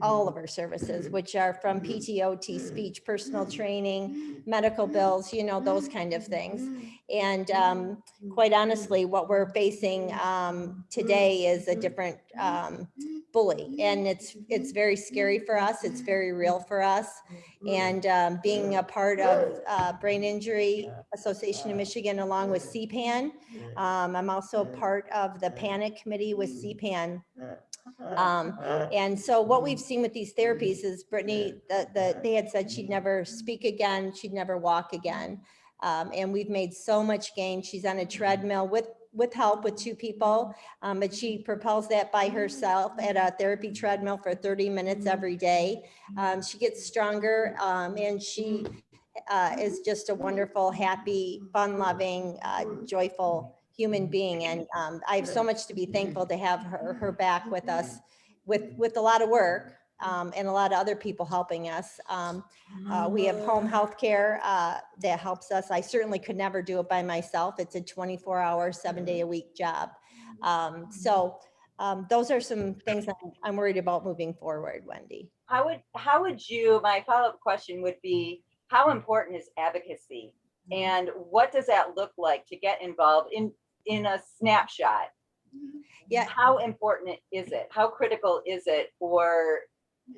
all of her services, which are from PTOT, speech, personal training, medical bills, you know, those kind of things. And quite honestly, what we're facing today is a different bully. And it's very scary for us. It's very real for us. And being a part of Brain Injury Association of Michigan, along with CPAN, I'm also part of the PANIC committee with CPAN. And so what we've seen with these therapies is Brittany, they had said she'd never speak again, she'd never walk again. And we've made so much gain. She's on a treadmill with help with two people, but she propels that by herself at a therapy treadmill for 30 minutes every day. She gets stronger and she is just a wonderful, happy, fun-loving, joyful human being. And I have so much to be thankful to have her back with us with a lot of work and a lot of other people helping us. We have home health care that helps us. I certainly could never do it by myself. It's a 24-hour, 7-day-a-week job. Those are some things that I'm worried about moving forward, Wendy. How would you, my follow-up question would be, how important is advocacy? And what does that look like to get involved in a snapshot? Yeah. How important is it? How critical is it for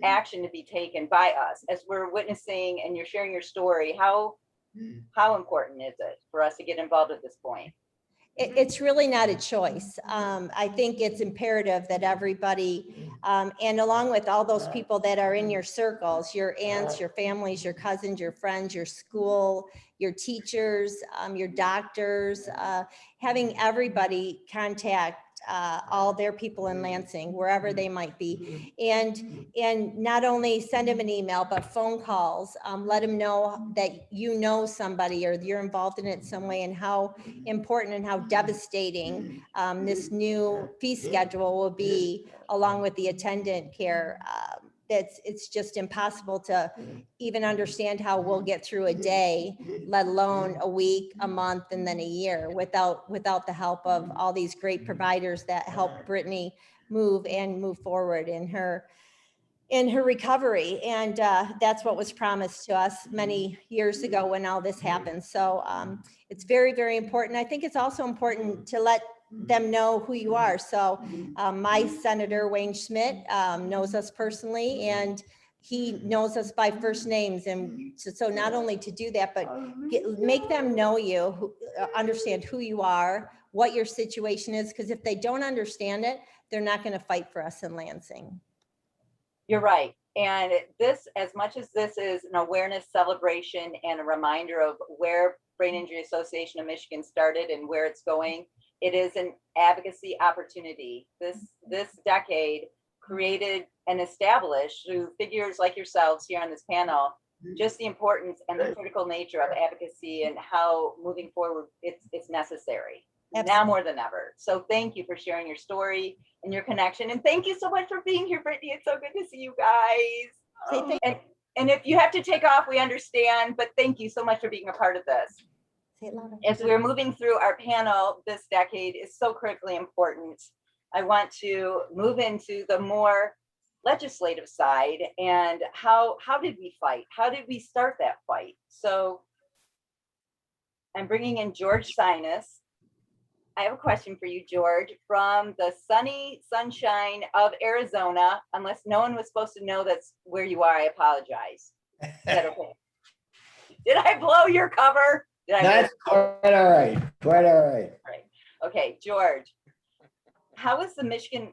action to be taken by us as we're witnessing and you're sharing your story? How important is it for us to get involved at this point? It's really not a choice. I think it's imperative that everybody, and along with all those people that are in your circles, your aunts, your families, your cousins, your friends, your school, your teachers, your doctors, having everybody contact all their people in Lansing, wherever they might be. And not only send them an email, but phone calls, let them know that you know somebody or you're involved in it some way, and how important and how devastating this new fee schedule will be, along with the attendant care. It's just impossible to even understand how we'll get through a day, let alone a week, a month, and then a year without the help of all these great providers that help Brittany move forward in her recovery. And that's what was promised to us many years ago when all this happened. So it's very, very important. I think it's also important to let them know who you are. So my Senator Wayne Schmidt knows us personally, and he knows us by first names. And so not only to do that, but make them know you, understand who you are, what your situation is, because if they don't understand it, they're not going to fight for us in Lansing. You're right. And this, as much as this is an awareness celebration and a reminder of where Brain Injury Association of Michigan started and where it's going, it is an advocacy opportunity. This decade created and established through figures like yourselves here on this panel, just the importance and the critical nature of advocacy and how moving forward it's necessary now more than ever. So thank you for sharing your story and your connection. And thank you so much for being here, Brittany. It's so good to see you guys. And if you have to take off, we understand, but thank you so much for being a part of this. As we're moving through our panel, this decade is so critically important. I want to move into the more legislative side and how did we fight? How did we start that fight? So I'm bringing in George Sinus. I have a question for you, George, from the sunny sunshine of Arizona. Unless no one was supposed to know that's where you are, I apologize. Is that okay? Did I blow your cover? That's quite all right. Quite all right. Right. Okay, George, how is the Michigan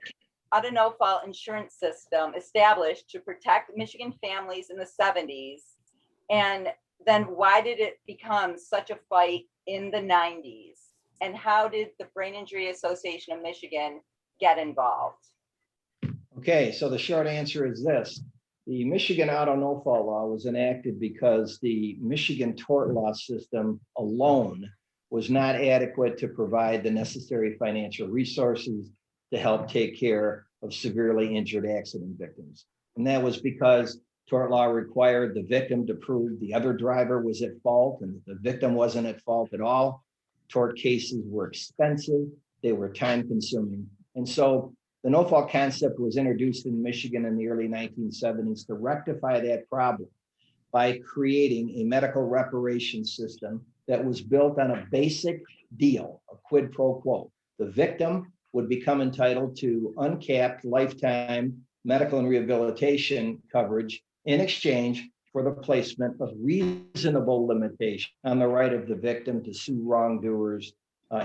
auto no-fault insurance system established to protect Michigan families in the 70s? And then why did it become such a fight in the 90s? And how did the Brain Injury Association of Michigan get involved? Okay, so the short answer is this. The Michigan auto no-fault law was enacted because the Michigan tort law system alone was not adequate to provide the necessary financial resources to help take care of severely injured accident victims. And that was because tort law required the victim to prove the other driver was at fault and the victim wasn't at fault at all. Tort cases were expensive, they were time consuming. And so the no-fault concept was introduced in Michigan in the early 1970s to rectify that problem by creating a medical reparation system that was built on a basic deal, a quid pro quo. The victim would become entitled to uncapped lifetime medical and rehabilitation coverage in exchange for the placement of reasonable limitation on the right of the victim to sue wrongdoers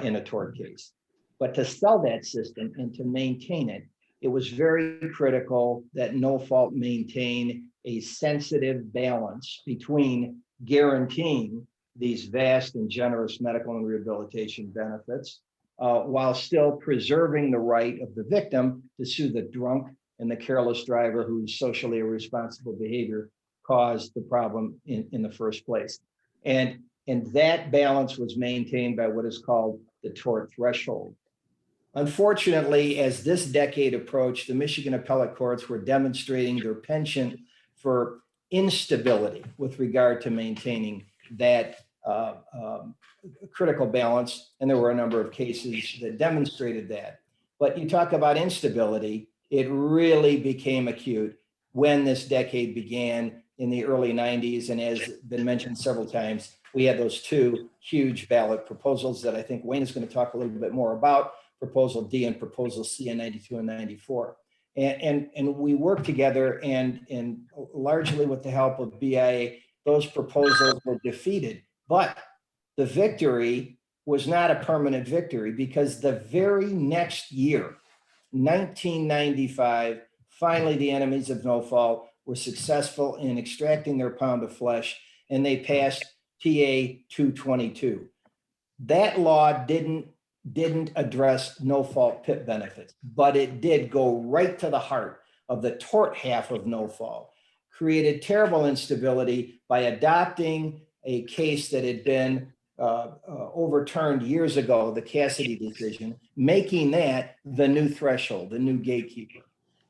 in a tort case. But to sell that system and to maintain it, it was very critical that no fault maintain a sensitive balance between guaranteeing these vast and generous medical and rehabilitation benefits while still preserving the right of the victim to sue the drunk and the careless driver whose socially irresponsible behavior caused the problem in the first place. And that balance was maintained by what is called the tort threshold. Unfortunately, as this decade approached, the Michigan appellate courts were demonstrating their penchant for instability with regard to maintaining that critical balance. And there were a number of cases that demonstrated that. But you talk about instability, it really became acute when this decade began in the early 90s. And as been mentioned several times, we had those two huge ballot proposals that I think Wayne is going to talk a little bit more about, Proposal D and Proposal C in 92 and 94. And we worked together and largely with the help of BIA, those proposals were defeated. But the victory was not a permanent victory because the very next year, 1995, finally the enemies of no fault were successful in extracting their pound of flesh and they passed PA 222. That law didn't address no fault PIP benefits, but it did go right to the heart of the tort half of no fault, created terrible instability by adopting a case that had been overturned years ago, the Cassidy decision, making that the new threshold, the new gatekeeper.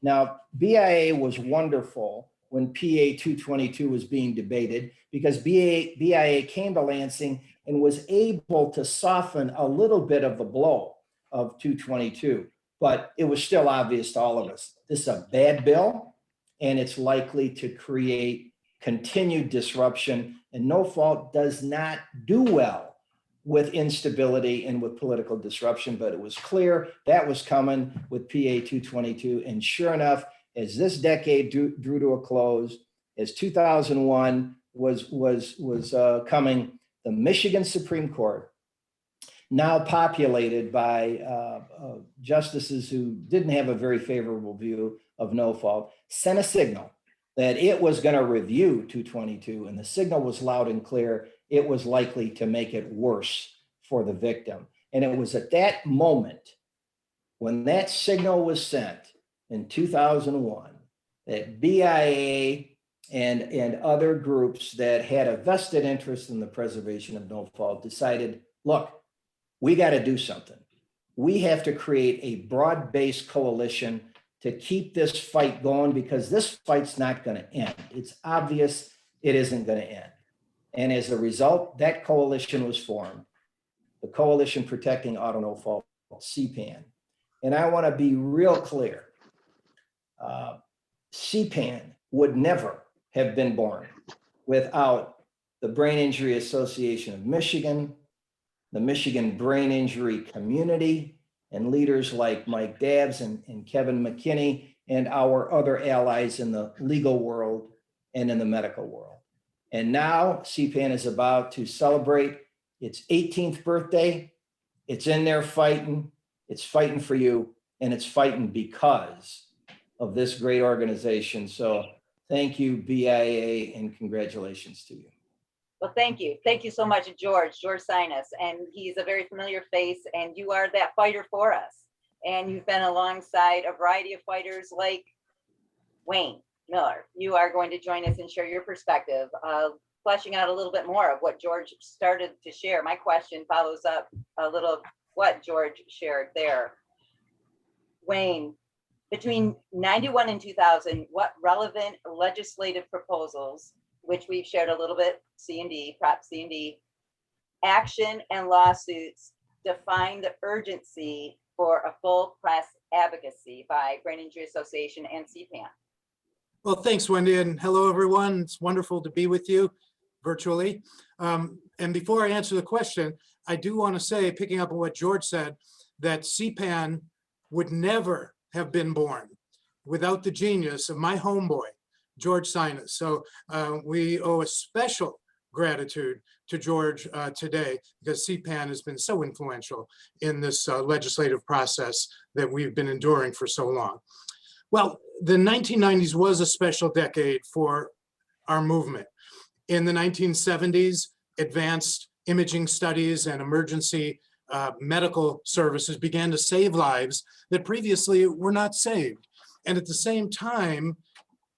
Now, BIA was wonderful when PA 222 was being debated because BIA came to Lansing and was able to soften a little bit of the blow of 222, but it was still obvious to all of us. This is a bad bill and it's likely to create continued disruption, and no fault does not do well with instability and with political disruption, but it was clear that was coming with PA 222. And sure enough, as this decade drew to a close, as 2001 was coming, the Michigan Supreme Court, now populated by justices who didn't have a very favorable view of no fault, sent a signal that it was going to review 222, and the signal was loud and clear, it was likely to make it worse for the victim. And it was at that moment when that signal was sent in 2001 that BIA and other groups that had a vested interest in the preservation of no fault decided, look, we got to do something. We have to create a broad-based coalition to keep this fight going, because this fight's not going to end. It's obvious it isn't going to end. And as a result, that coalition was formed, the Coalition Protecting Auto No Fault, CPAN. And I want to be real clear. CPAN would never have been born without the Brain Injury Association of Michigan, the Michigan brain injury community, and leaders like Mike Dabbs and Kevin McKinney, and our other allies in the legal world and in the medical world. And now CPAN is about to celebrate its 18th birthday. It's in there fighting. It's fighting for you, and it's fighting because of this great organization. So thank you, BIA, and congratulations to you. Well, thank you. Thank you so much, George Sinus. And he's a very familiar face, and you are that fighter for us. And you've been alongside a variety of fighters like Wayne Miller. You are going to join us and share your perspective, fleshing out a little bit more of what George started to share. My question follows up a little of what George shared there. Wayne, between 91 and 2000, what relevant legislative proposals, which we've shared a little bit, C&D, Prop C&D, action and lawsuits define the urgency for a full press advocacy by Brain Injury Association and CPAN? Well, thanks, Wendy, and hello, everyone. It's wonderful to be with you virtually. And before I answer the question, I do want to say, picking up on what George said, that CPAN would never have been born without the genius of my homeboy, George Sinus. So we owe a special gratitude to George today, because CPAN has been so influential in this legislative process that we've been enduring for so long. Well, the 1990s was a special decade for our movement. In the 1970s, advanced imaging studies and emergency medical services began to save lives that previously were not saved. And at the same time,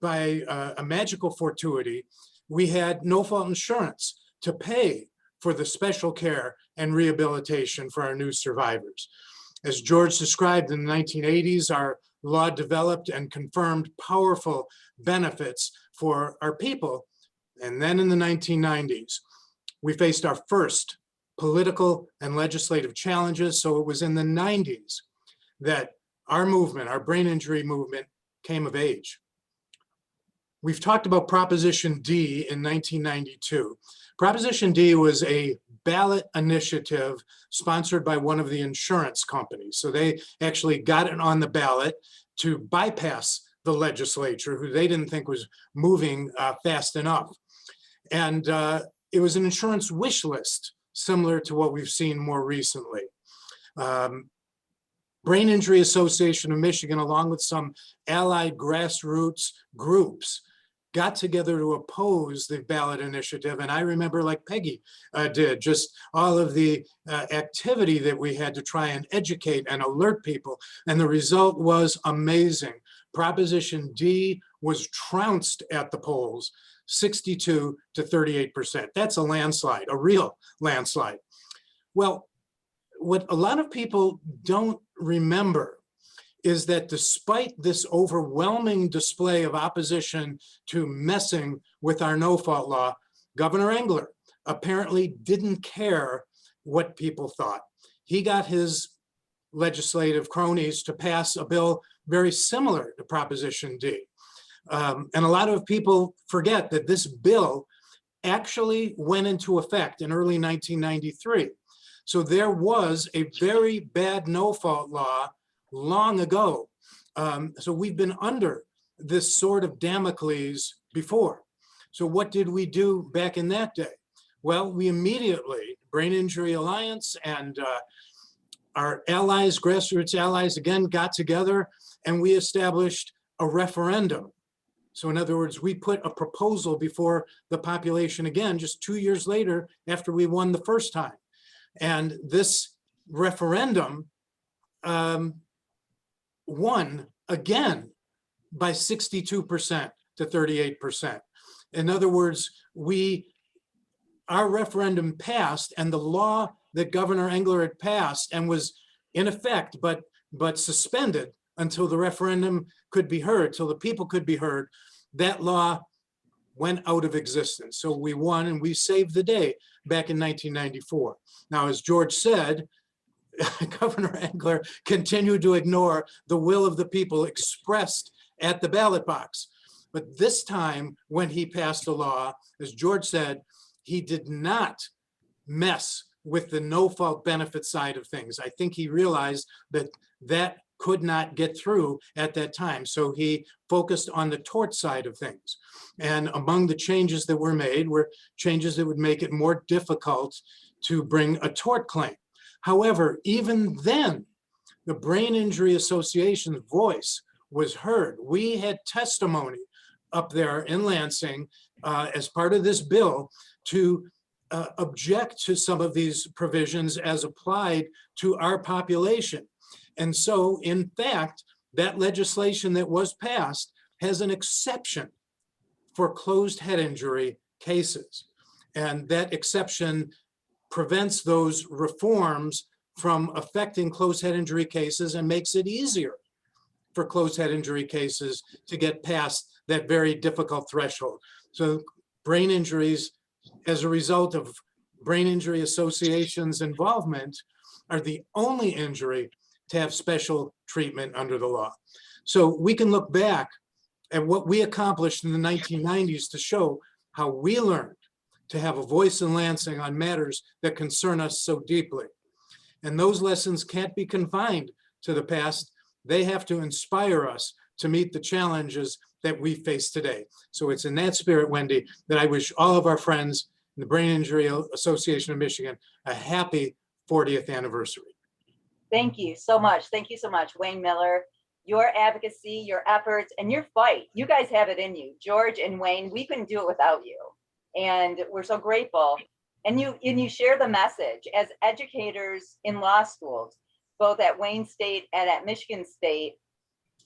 by a magical fortuity, we had no-fault insurance to pay for the special care and rehabilitation for our new survivors. As George described, in the 1980s, our law developed and confirmed powerful benefits for our people. And then in the 1990s, we faced our first political and legislative challenges. So it was in the 90s that our movement, our brain injury movement, came of age. We've talked about Proposition D in 1992. Proposition D was a ballot initiative sponsored by one of the insurance companies. So they actually got it on the ballot to bypass the legislature, who they didn't think was moving fast enough. And it was an insurance wish list, similar to what we've seen more recently. Brain Injury Association of Michigan, along with some allied grassroots groups, got together to oppose the ballot initiative. And I remember, like Peggy did, just all of the activity that we had to try and educate and alert people. And the result was amazing. Proposition D was trounced at the polls, 62 to 38%. That's a landslide, a real landslide. Well, what a lot of people don't remember is that despite this overwhelming display of opposition to messing with our no-fault law, Governor Engler apparently didn't care what people thought. He got his legislative cronies to pass a bill very similar to Proposition D. And a lot of people forget that this bill actually went into effect in early 1993. So there was a very bad no-fault law long ago. So we've been under this sword of Damocles before. So what did we do back in that day? Well, we immediately, Brain Injury Alliance and our allies, grassroots allies, again, got together and we established a referendum So in other words, we put a proposal before the population again, just 2 years later after we won the first time. And this referendum won again by 62% to 38%. In other words, our referendum passed, and the law that Governor Engler had passed and was in effect, but suspended until the referendum could be heard, till the people could be heard, that law went out of existence. So we won and we saved the day back in 1994. Now, as George said, Governor Engler continued to ignore the will of the people expressed at the ballot box. But this time, when he passed a law, as George said, he did not mess with the no-fault benefit side of things. I think he realized that that could not get through at that time. So he focused on the tort side of things. And among the changes that were made were changes that would make it more difficult to bring a tort claim. However, even then, the Brain Injury Association's voice was heard. We had testimony up there in Lansing as part of this bill to object to some of these provisions as applied to our population. And so, in fact, that legislation that was passed has an exception for closed head injury cases. And that exception prevents those reforms from affecting closed head injury cases and makes it easier for closed head injury cases to get past that very difficult threshold. So brain injuries, as a result of Brain Injury Association's involvement, are the only injury to have special treatment under the law. So we can look back at what we accomplished in the 1990s to show how we learned to have a voice in Lansing on matters that concern us so deeply. And those lessons can't be confined to the past. They have to inspire us to meet the challenges that we face today. So it's in that spirit, Wendy, that I wish all of our friends in the Brain Injury Association of Michigan a happy 40th anniversary. Thank you so much. Thank you so much, Wayne Miller. Your advocacy, your efforts, and your fight, you guys have it in you. George and Wayne, we couldn't do it without you. And we're so grateful. And you share the message as educators in law schools, both at Wayne State and at Michigan State.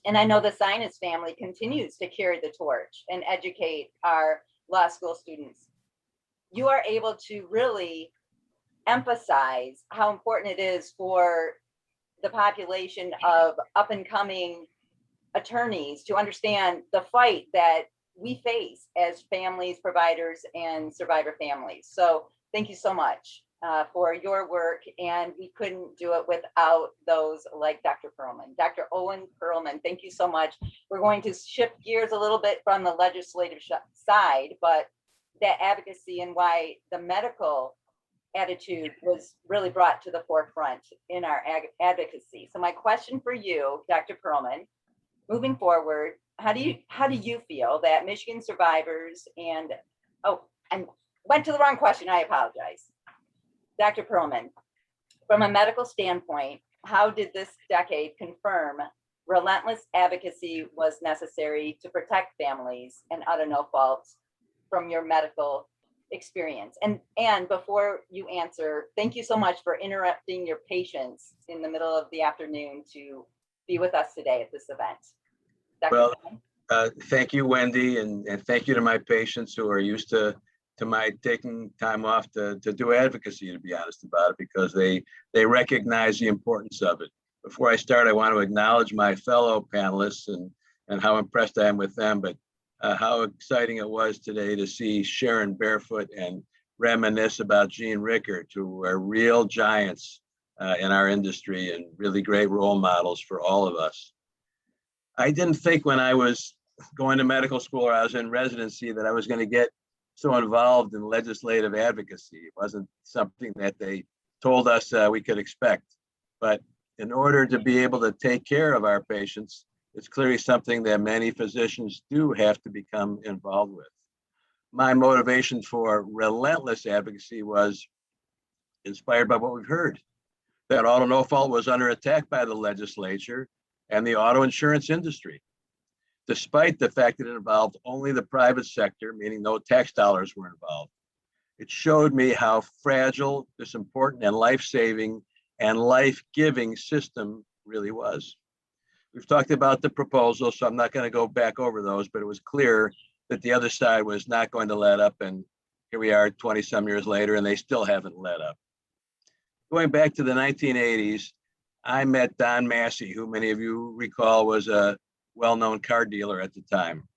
And I know the Sinus family continues to carry the torch and educate our law school students. You are able to really emphasize how important it is for the population of up and coming attorneys to understand the fight that we face as families, providers, and survivor families. So thank you so much for your work. And we couldn't do it without those like Dr. Perlman. Dr. Owen Perlman, thank you so much. We're going to shift gears a little bit from the legislative side, but that advocacy and why the medical attitude was really brought to the forefront in our advocacy. So my question for you, Dr. Perlman, moving forward, how do you feel that Michigan survivors and, oh, I went to the wrong question, I apologize. Dr. Perlman, from a medical standpoint, how did this decade confirm relentless advocacy was necessary to protect families and utter no faults from your medical experience? And before you answer, thank you so much for interrupting your patients in the middle of the afternoon to be with us today at this event. Dr. Well, thank you, Wendy, and thank you to my patients who are used to my taking time off to do advocacy, to be honest about it, because they recognize the importance of it. Before I start, I want to acknowledge my fellow panelists and how impressed I am with them, but how exciting it was today to see Sharon Barefoot and reminisce about Jean Rickert, who are real giants in our industry and really great role models for all of us. I didn't think when I was going to medical school or I was in residency that I was going to get so involved in legislative advocacy. It wasn't something that they told us we could expect. But in order to be able to take care of our patients, it's clearly something that many physicians do have to become involved with. My motivation for relentless advocacy was inspired by what we've heard, that auto no fault was under attack by the legislature and the auto insurance industry. despite the fact that it involved only the private sector, meaning no tax dollars were involved. It showed me how fragile this important and life-saving and life-giving system really was. We've talked about the proposal, so I'm not going to go back over those, but it was clear that the other side was not going to let up. And here we are 20 some years later, and they still haven't let up. Going back to the 1980s, I met Don Massey, who many of you recall was a well-known car dealer at the time.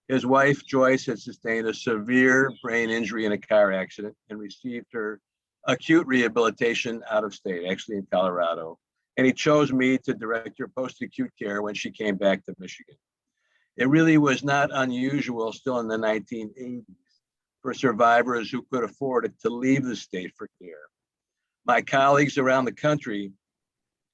His wife, Joyce, had sustained a severe brain injury in a car accident and received her acute rehabilitation out of state, actually in Colorado. And he chose me to direct her post-acute care when she came back to Michigan. It really was not unusual still in the 1980s for survivors who could afford it to leave the state for care. My colleagues around the country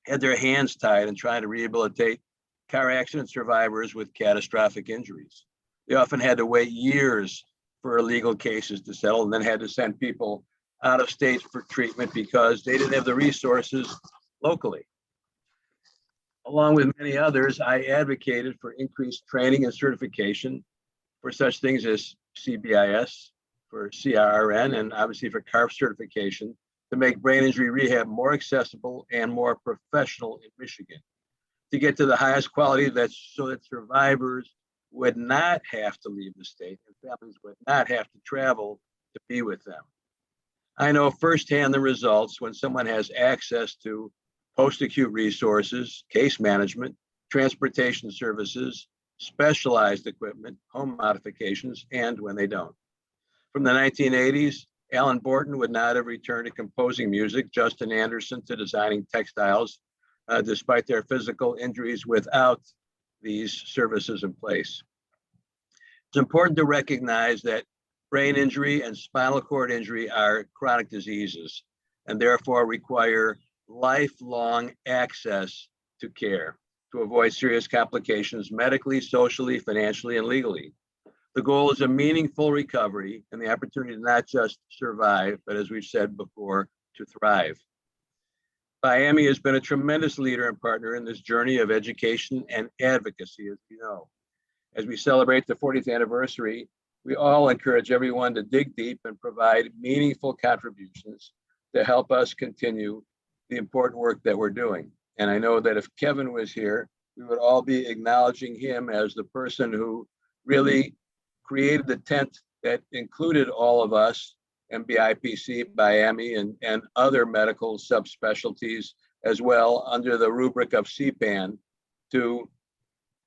had their hands tied in trying to rehabilitate car accident survivors with catastrophic injuries. They often had to wait years for legal cases to settle and then had to send people out of state for treatment because they didn't have the resources locally. Along with many others, I advocated for increased training and certification for such things as CBIS, for CRRN, and obviously for CARF certification to make brain injury rehab more accessible and more professional in Michigan, to get to the highest quality so that survivors would not have to leave the state and families would not have to travel to be with them. I know firsthand the results when someone has access to post-acute resources, case management, transportation services, specialized equipment, home modifications, and when they don't. From the 1980s, Alan Borton would not have returned to composing music, Justin Anderson to designing textiles, despite their physical injuries without these services in place. It's important to recognize that brain injury and spinal cord injury are chronic diseases and therefore require lifelong access to care to avoid serious complications medically, socially, financially, and legally. The goal is a meaningful recovery and the opportunity to not just survive, but as we've said before, to thrive. BIAMI has been a tremendous leader and partner in this journey of education and advocacy, as you know. As we celebrate the 40th anniversary, we all encourage everyone to dig deep and provide meaningful contributions to help us continue the important work that we're doing. And I know that if Kevin was here, we would all be acknowledging him as the person who really created the tent that included all of us, MBIPC, BIAMI, and other medical subspecialties as well under the rubric of CPAN to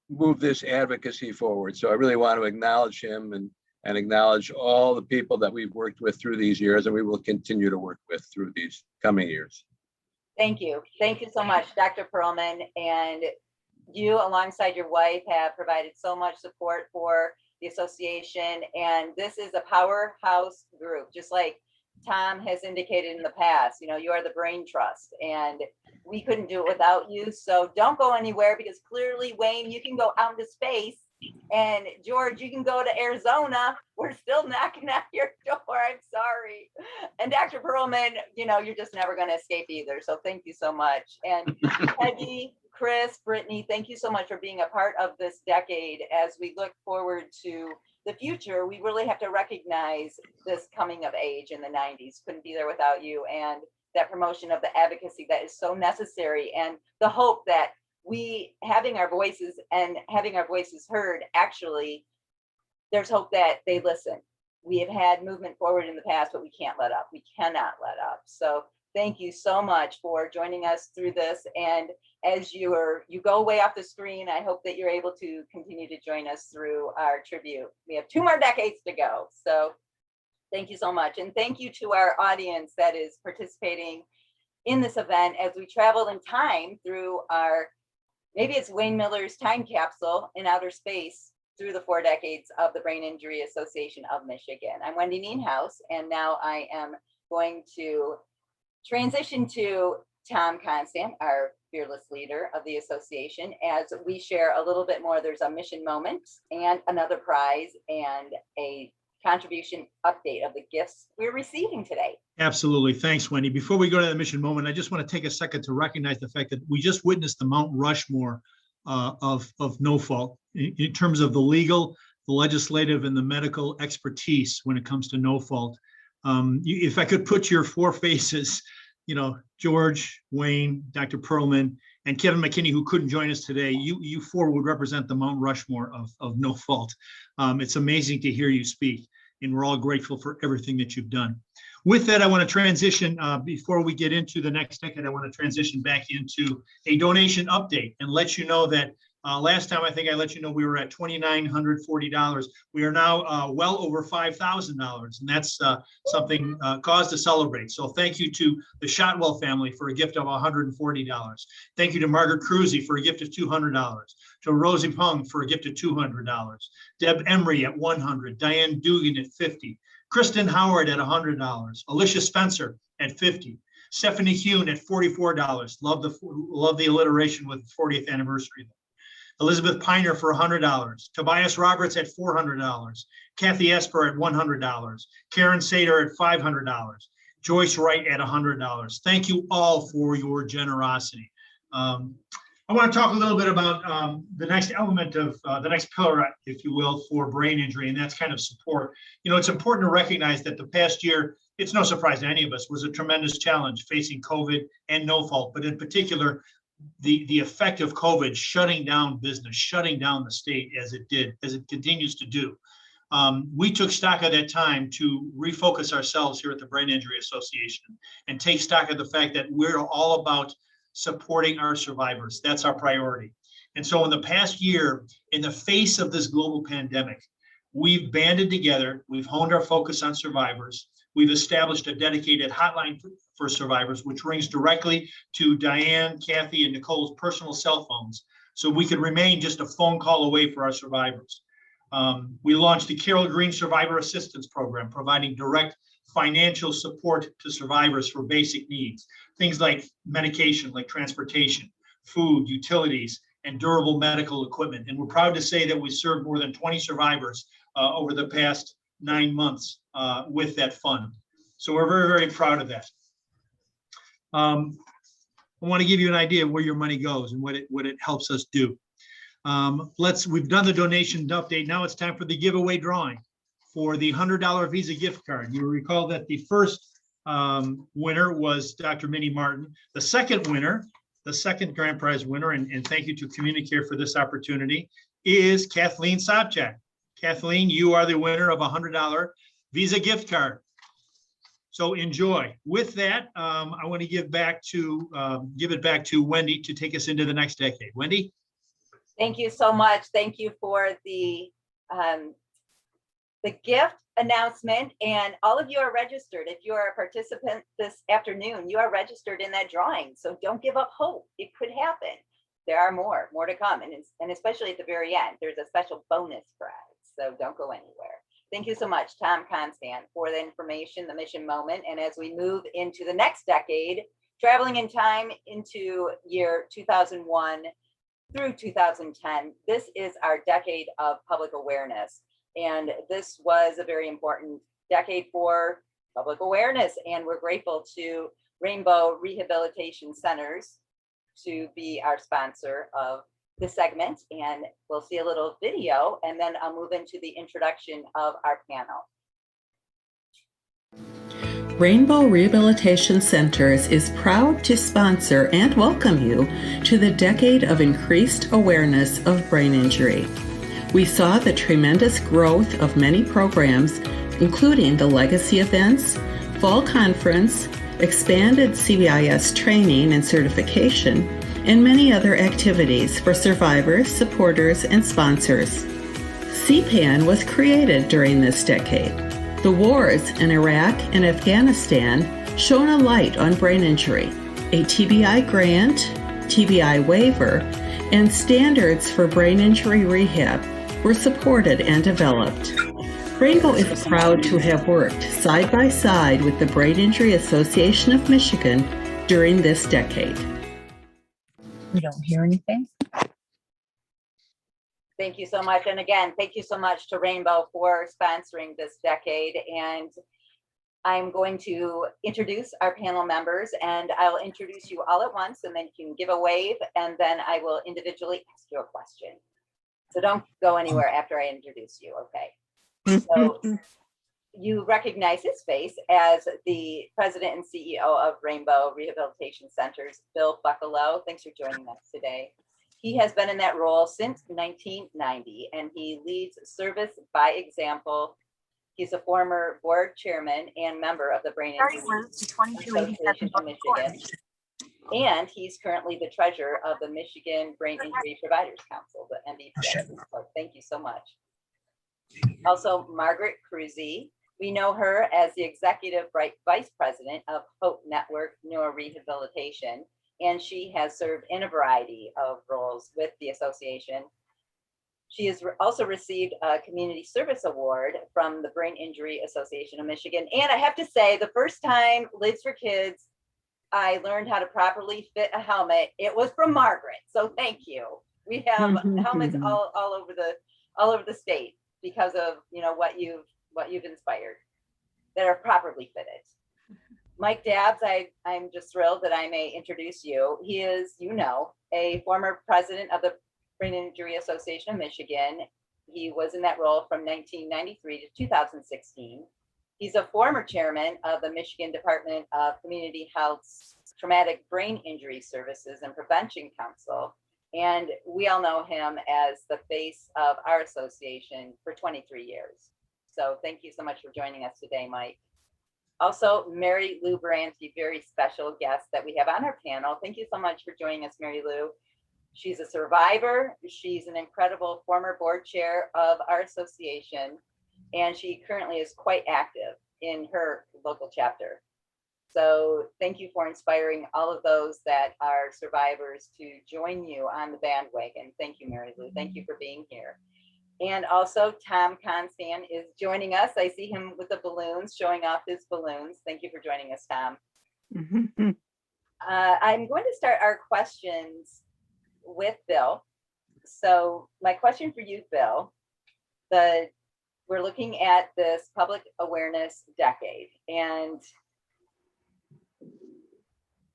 move this advocacy forward. So I really want to acknowledge him and acknowledge all the people that we've worked with through these years and we will continue to work with through these coming years. Thank you. Thank you so much, Dr. Perlman. And you, alongside your wife, have provided so much support for the association. And this is a powerhouse group, just like Tom has indicated in the past. You know, you are the brain trust and we couldn't do it without you. So don't go anywhere because clearly, Wayne, you can go out into space. And George, you can go to Arizona. We're still knocking at your door. I'm sorry. And Dr. Perlman, you know, you're just never going to escape either. So thank you so much. And Peggy, Chris, Brittany, thank you so much for being a part of this decade. As we look forward to the future, we really have to recognize this coming of age in the 90s. Couldn't be there without you. And that promotion of the advocacy that is so necessary and the hope that we having our voices heard, actually, there's hope that they listen. We have had movement forward in the past, but we can't let up. We cannot let up. So thank you so much for joining us through this. And as you go away off the screen, I hope that you're able to continue to join us through our tribute. We have 2 more decades to go. So thank you so much. And thank you to our audience that is participating in this event as we travel in time through maybe it's Wayne Miller's time capsule in outer space through the 4 decades of the Brain Injury Association of Michigan. I'm Wendy Nienhaus, and now I am going to transition to Tom Constant, our fearless leader of the association, as we share a little bit more. There's a mission moment and another prize and a contribution update of the gifts we're receiving today. Absolutely. Thanks, Wendy. Before we go to the mission moment, I just want to take a second to recognize the fact that we just witnessed the Mount Rushmore of no fault in terms of the legal, the legislative, and the medical expertise when it comes to no fault. If I could put your four faces, George, Wayne, Dr. Perlman, and Kevin McKinney, who couldn't join us today, you four would represent the Mount Rushmore of no fault. It's amazing to hear you speak, and we're all grateful for everything that you've done. With that, I want to transition, before we get into the next decade, I want to transition back into a donation update and let you know that last time, I think I let you know we were at $2,940. We are now well over $5,000, and that's something cause to celebrate. So thank you to the Shotwell family for a gift of $140. Thank you to Margaret Cruzy for a gift of $200. To Rosie Pung for a gift of $200. Deb Emery at $100. Diane Dugan at $50. Kristen Howard at $100. Alicia Spencer at $50. Stephanie Hune at $44. Love the alliteration with 40th anniversary. Elizabeth Piner for $100. Tobias Roberts at $400. Kathy Esper at $100. Karen Sater at $500. Joyce Wright at $100. Thank you all for your generosity. I want to talk a little bit about the next element of the next pillar, if you will, for brain injury, and that's kind of support. It's important to recognize that the past year, it's no surprise to any of us, was a tremendous challenge facing COVID and no fault, but in particular, the effect of COVID shutting down business, shutting down the state as it continues to do. We took stock of that time to refocus ourselves here at the Brain Injury Association and take stock of the fact that we're all about supporting our survivors. That's our priority. And so in the past year, in the face of this global pandemic, we've banded together, we've honed our focus on survivors, we've established a dedicated hotline for survivors, which rings directly to Diane, Kathy, and Nicole's personal cell phones, so we can remain just a phone call away for our survivors. We launched the Carol Green Survivor Assistance Program, providing direct financial support to survivors for basic needs, things like medication, like transportation, food, utilities, and durable medical equipment. And we're proud to say that we served more than 20 survivors over the past 9 months with that fund. So we're very, very proud of that. I want to give you an idea of where your money goes and what it helps us do. We've done the donation update. Now it's time for the giveaway drawing for the $100 Visa gift card. You will recall that the first winner was Dr. Minnie Martin. The second winner, the second grand prize winner, and thank you to Communicare for this opportunity, is Kathleen Sobchak. Kathleen, you are the winner of a $100 Visa gift card. So enjoy. With that, I want to give it back to Wendy to take us into the next decade. Wendy? Thank you so much. Thank you for the gift announcement, and all of you are registered. If you are a participant this afternoon, you are registered in that drawing. So don't give up hope. It could happen. There are more to come. And especially at the very end, there's a special bonus prize. So don't go anywhere. Thank you so much, Tom Constant, for the information, the mission moment. And as we move into the next decade, traveling in time into year 2001 through 2010, this is our decade of public awareness. And this was a very important decade for public awareness. And we're grateful to Rainbow Rehabilitation Centers to be our sponsor of this segment. And we'll see a little video, and then I'll move into the introduction of our panel. Rainbow Rehabilitation Centers is proud to sponsor and welcome you to the decade of increased awareness of brain injury. We saw the tremendous growth of many programs, including the legacy events, fall conference, expanded CBIS training and certification, and many other activities for survivors, supporters, and sponsors. CPAN was created during this decade. The wars in Iraq and Afghanistan shone a light on brain injury. A TBI grant, TBI waiver, and standards for brain injury rehab were supported and developed. Rainbow is proud to have worked side by side with the Brain Injury Association of Michigan during this decade. We don't hear anything. Thank you so much. And again, thank you so much to Rainbow for sponsoring this decade. And I'm going to introduce our panel members, and I'll introduce you all at once, and then you can give a wave, and then I will individually ask you a question. So don't go anywhere after I introduce you, okay? So you recognize his face as the president and CEO of Rainbow Rehabilitation Centers, Bill Buckalow. Thanks for joining us today. He has been in that role since 1990, and he leads Service by Example. He's a former board chairman and member of the Brain Injury Association of Michigan. And he's currently the treasurer of the Michigan Brain Injury Providers Council, the MBPS. So thank you so much. Also, Margaret Cruzy. We know her as the executive vice president of Hope Network Neurorehabilitation, and she has served in a variety of roles with the association. She has also received a Community Service Award from the Brain Injury Association of Michigan. And I have to say, the first time Lids for Kids, I learned how to properly fit a helmet, it was from Margaret. So thank you. We have helmets all over the state because of what you've inspired that are properly fitted. Mike Dabbs, I'm just thrilled that I may introduce you. He is, a former president of the Brain Injury Association of Michigan. He was in that role from 1993 to 2016. He's a former chairman of the Michigan Department of Community Health's Traumatic Brain Injury Services and Prevention Council. And we all know him as the face of our association for 23 years. So thank you so much for joining us today, Mike. Also, Mary Lou Baranski, very special guest that we have on our panel. Thank you so much for joining us, Mary Lou. She's a survivor. She's an incredible former board chair of our association, and she currently is quite active in her local chapter. So thank you for inspiring all of those that are survivors to join you on the bandwagon. Thank you, Mary Lou. Thank you for being here. And also Tom Constan is joining us. I see him with the balloons, showing off his balloons. Thank you for joining us, Tom. I'm going to start our questions with Bill. So my question for you, Bill, we're looking at this public awareness decade, and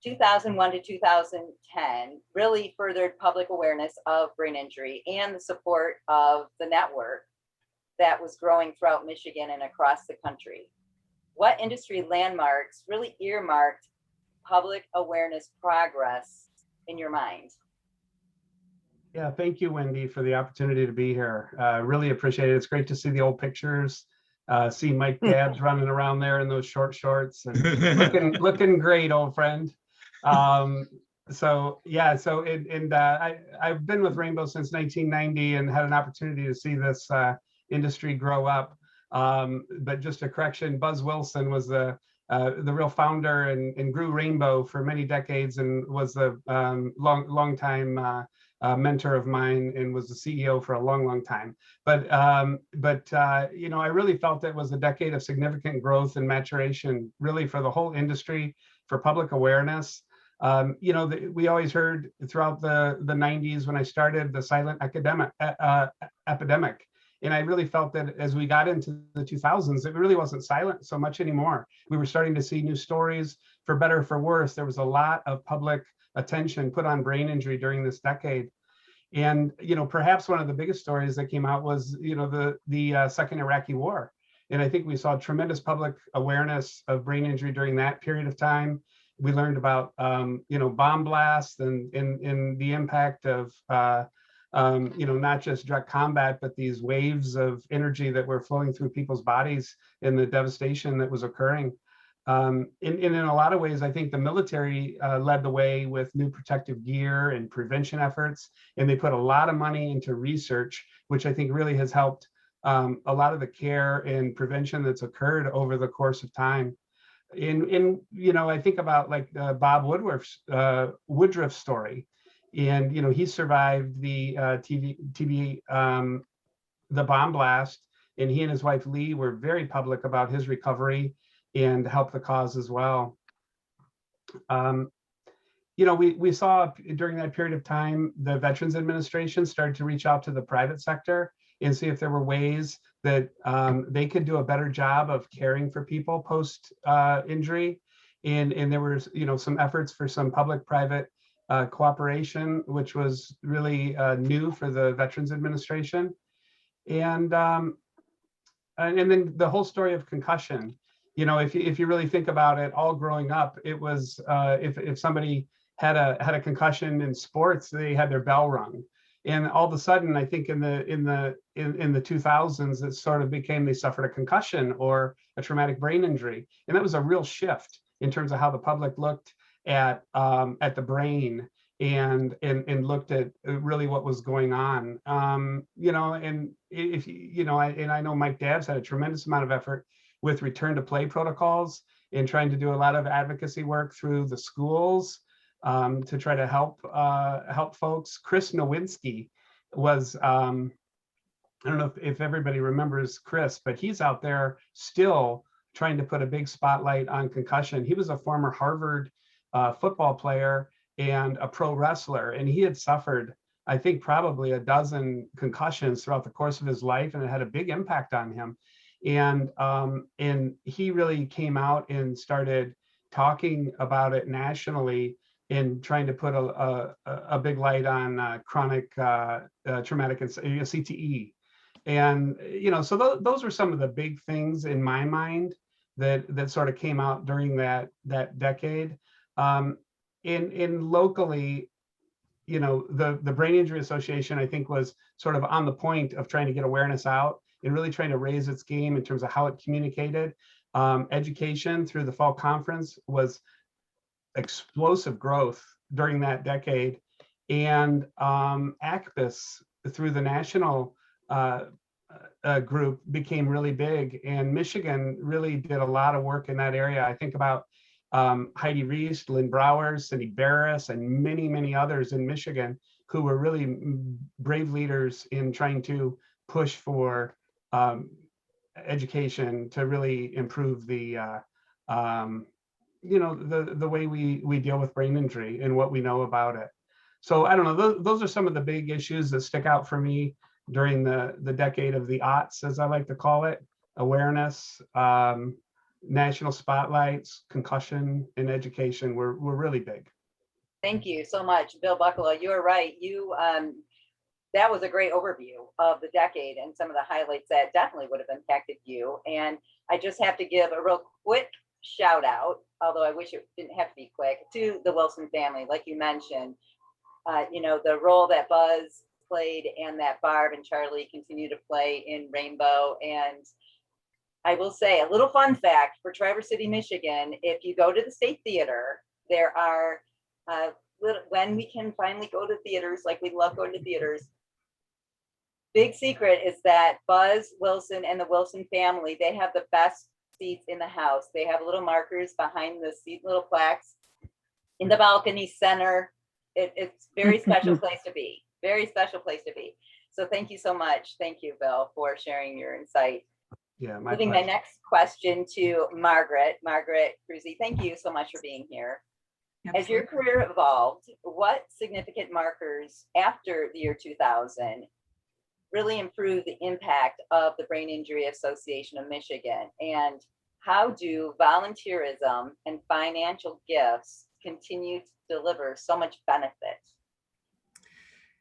2001 to 2010 really furthered public awareness of brain injury and the support of the network that was growing throughout Michigan and across the country. What industry landmarks really earmarked public awareness progress in your mind? Yeah, thank you, Wendy, for the opportunity to be here. Really appreciate it. It's great to see the old pictures, see Mike Dabbs running around there in those short shorts, and looking great, old friend. So I've been with Rainbow since 1990 and had an opportunity to see this industry grow up. But just a correction, Buzz Wilson was the real founder and grew Rainbow for many decades and was the long time mentor of mine and was the CEO for a long time. But I really felt it was a decade of significant growth and maturation, really for the whole industry, for public awareness. We always heard throughout the 90s when I started the silent epidemic. And I really felt that as we got into the 2000s, it really wasn't silent so much anymore. We were starting to see new stories, for better or for worse. There was a lot of public attention put on brain injury during this decade. And, perhaps one of the biggest stories that came out was, the second Iraqi war. And I think we saw tremendous public awareness of brain injury during that period of time. We learned about, bomb blasts and the impact of, not just direct combat, but these waves of energy that were flowing through people's bodies and the devastation that was occurring. In a lot of ways, I think the military led the way with new protective gear and prevention efforts, and they put a lot of money into research, which I think really has helped a lot of the care and prevention that's occurred over the course of time. I think about like Bob Woodruff's story, and he survived the TB the bomb blast, and he and his wife Lee were very public about his recovery and helped the cause as well. We saw during that period of time, the Veterans Administration started to reach out to the private sector and see if there were ways that they could do a better job of caring for people post injury. And there was, some efforts for some public-private cooperation, which was really new for the Veterans Administration. And then the whole story of concussion. If you really think about it, all growing up, it was if somebody had a concussion in sports, they had their bell rung. And all of a sudden, I think in the 2000s, it sort of became they suffered a concussion or a traumatic brain injury, and that was a real shift in terms of how the public looked at the brain and looked at really what was going on. And if I know Mike Dabbs had a tremendous amount of effort with return to play protocols and trying to do a lot of advocacy work through the schools to try to help folks. Chris Nowinski was, I don't know if everybody remembers Chris, but he's out there still trying to put a big spotlight on concussion. He was a former Harvard football player and a pro wrestler, and he had suffered, I think, probably a dozen concussions throughout the course of his life, and it had a big impact on him. And he really came out and started talking about it nationally in trying to put a big light on chronic traumatic CTE. And, so those were some of the big things in my mind that sort of came out during that decade. In locally, the Brain Injury Association, I think, was sort of on the point of trying to get awareness out and really trying to raise its game in terms of how it communicated. Education through the fall conference was explosive growth during that decade, and ACPIS through the national group became really big, and Michigan really did a lot of work in that area. I think about Heidi Reese, Lynn Browers, Cindy Barris, and many, many others in Michigan who were really brave leaders in trying to push for education to really improve the the way we deal with brain injury and what we know about it. So I don't know, those are some of the big issues that stick out for me during the decade of the aughts, as I like to call it. Awareness, national spotlights, concussion, and education were really big. Thank you so much, Bill Buckle. You are right. That was a great overview of the decade and some of the highlights that definitely would have impacted you. And I just have to give a real quick shout out, although I wish it didn't have to be quick, to the Wilson family. Like you mentioned, the role that Buzz played and that Barb and Charlie continue to play in Rainbow. And I will say a little fun fact for Traverse City, Michigan, if you go to the State Theater, there are, when we can finally go to theaters, like we love going to theaters, big secret is that Buzz Wilson and the Wilson family, they have the best seats in the house. They have little markers behind the seat, little plaques in the balcony center. It's very special place to be, very special place to be. So thank you so much. Thank you, Bill, for sharing your insight. Yeah, Moving my next question to Margaret Cruzy. Thank you so much for being here. Absolutely. As your career evolved, what significant markers after the year 2000 really improved the impact of the Brain Injury Association of Michigan? And how do volunteerism and financial gifts continue to deliver so much benefit?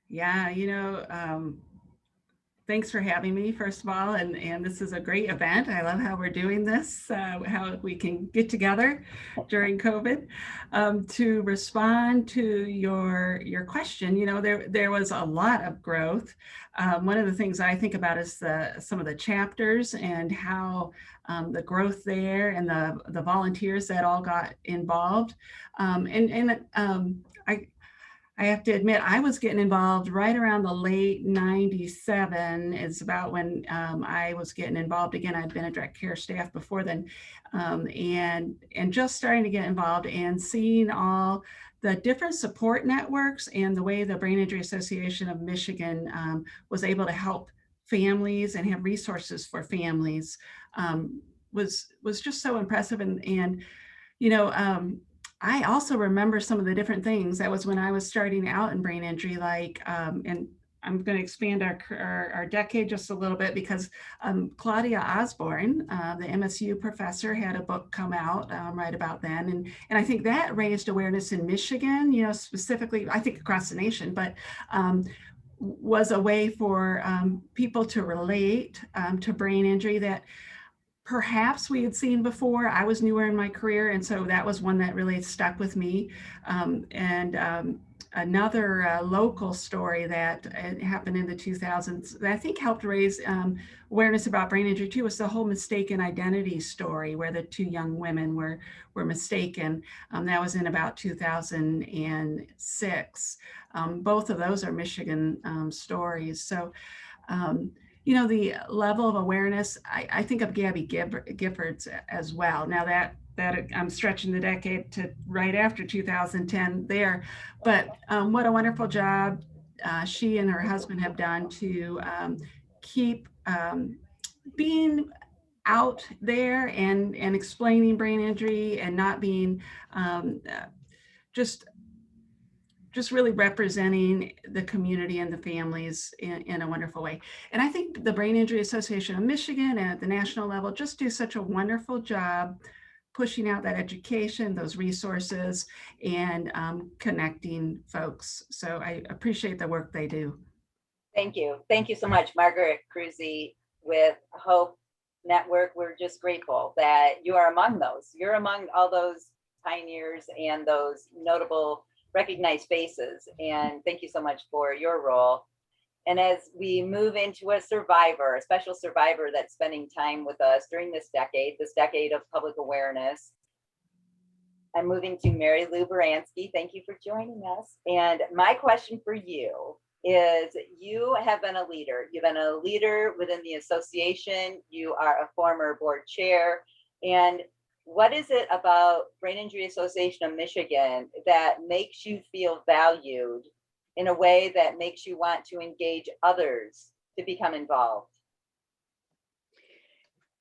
Yeah, thanks for having me, first of all, and this is a great event. I love how we're doing this, how we can get together during COVID. To respond to your question, there was a lot of growth. One of the things I think about is some of the chapters and how the growth there and the volunteers that all got involved. I have to admit, I was getting involved right around the late 97. It's about when I was getting involved again. I'd been a direct care staff before then, and just starting to get involved and seeing all the different support networks and the way the Brain Injury Association of Michigan was able to help families and have resources for families was just so impressive. And I also remember some of the different things. That was when I was starting out in brain injury, like, and I'm going to expand our decade just a little bit because Claudia Osborne, the MSU professor, had a book come out right about then. And I think that raised awareness in Michigan, you know, specifically, I think across the nation, but was a way for people to relate to brain injury that perhaps we had seen before. I was newer in my career, and so that was one that really stuck with me. Another local story that happened in the 2000s that I think helped raise awareness about brain injury too was the whole mistaken identity story, where the two young women were mistaken. That was in about 2006. Both of those are Michigan stories. So, you know, the level of awareness, I think of Gabby Giffords as well. Now that I'm stretching the decade to right after 2010 there, but what a wonderful job she and her husband have done to keep being out there and explaining brain injury and not being just really representing the community and the families in a wonderful way. And I think the Brain Injury Association of Michigan and at the national level just do such a wonderful job pushing out that education, those resources, and connecting folks. So I appreciate the work they do. Thank you. Thank you so much, Margaret Cruzy with Hope Network. We're just grateful that you are among those. You're among all those pioneers and those notable recognized faces. And thank you so much for your role. And as we move into a survivor, a special survivor that's spending time with us during this decade of public awareness, I'm moving to Mary Lou Baranski. Thank you for joining us. And my question for you is, you have been a leader. You've been a leader within the association. You are a former board chair. And what is it about Brain Injury Association of Michigan that makes you feel valued in a way that makes you want to engage others to become involved?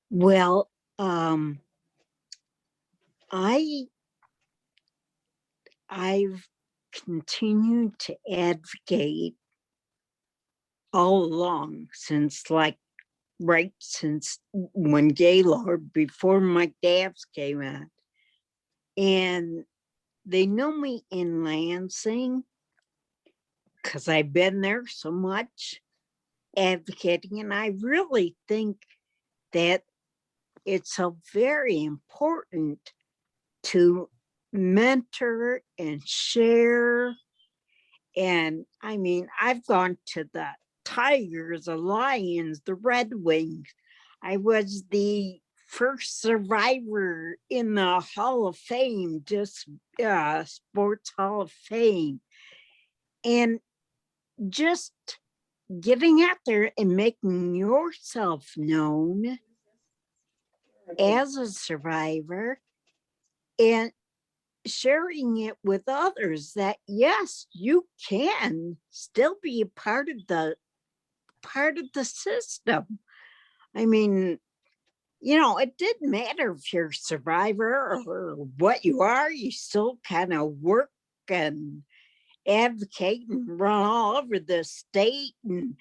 Well, I've continued to advocate all along since since when Gaylord, before Mike Dabbs came out. And they know me in Lansing because I've been there so much advocating. And I really think that it's so very important to mentor and share. And I mean, I've gone to the Tigers, the Lions, the Red Wings. I was the first survivor in the Hall of Fame, just Sports Hall of Fame. And just getting out there and making yourself known as a survivor and sharing it with others that yes, you can still be a part of the system. I mean, you know, it didn't matter if you're a survivor or what you are, you still kind of work and advocate and run all over the state. And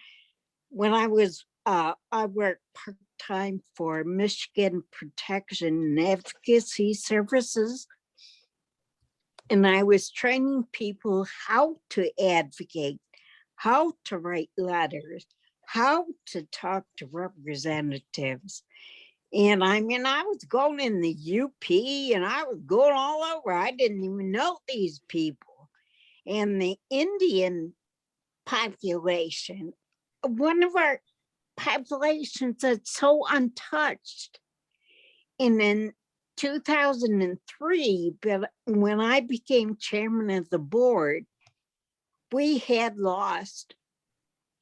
when I was, I worked part-time for Michigan Protection and Advocacy Services. And I was training people how to advocate, how to write letters, how to talk to representatives. And I mean, I was going in the UP and I was going all over. I didn't even know these people. And the Indian population, one of our populations that's so untouched. And in 2003, but when I became chairman of the board, we had lost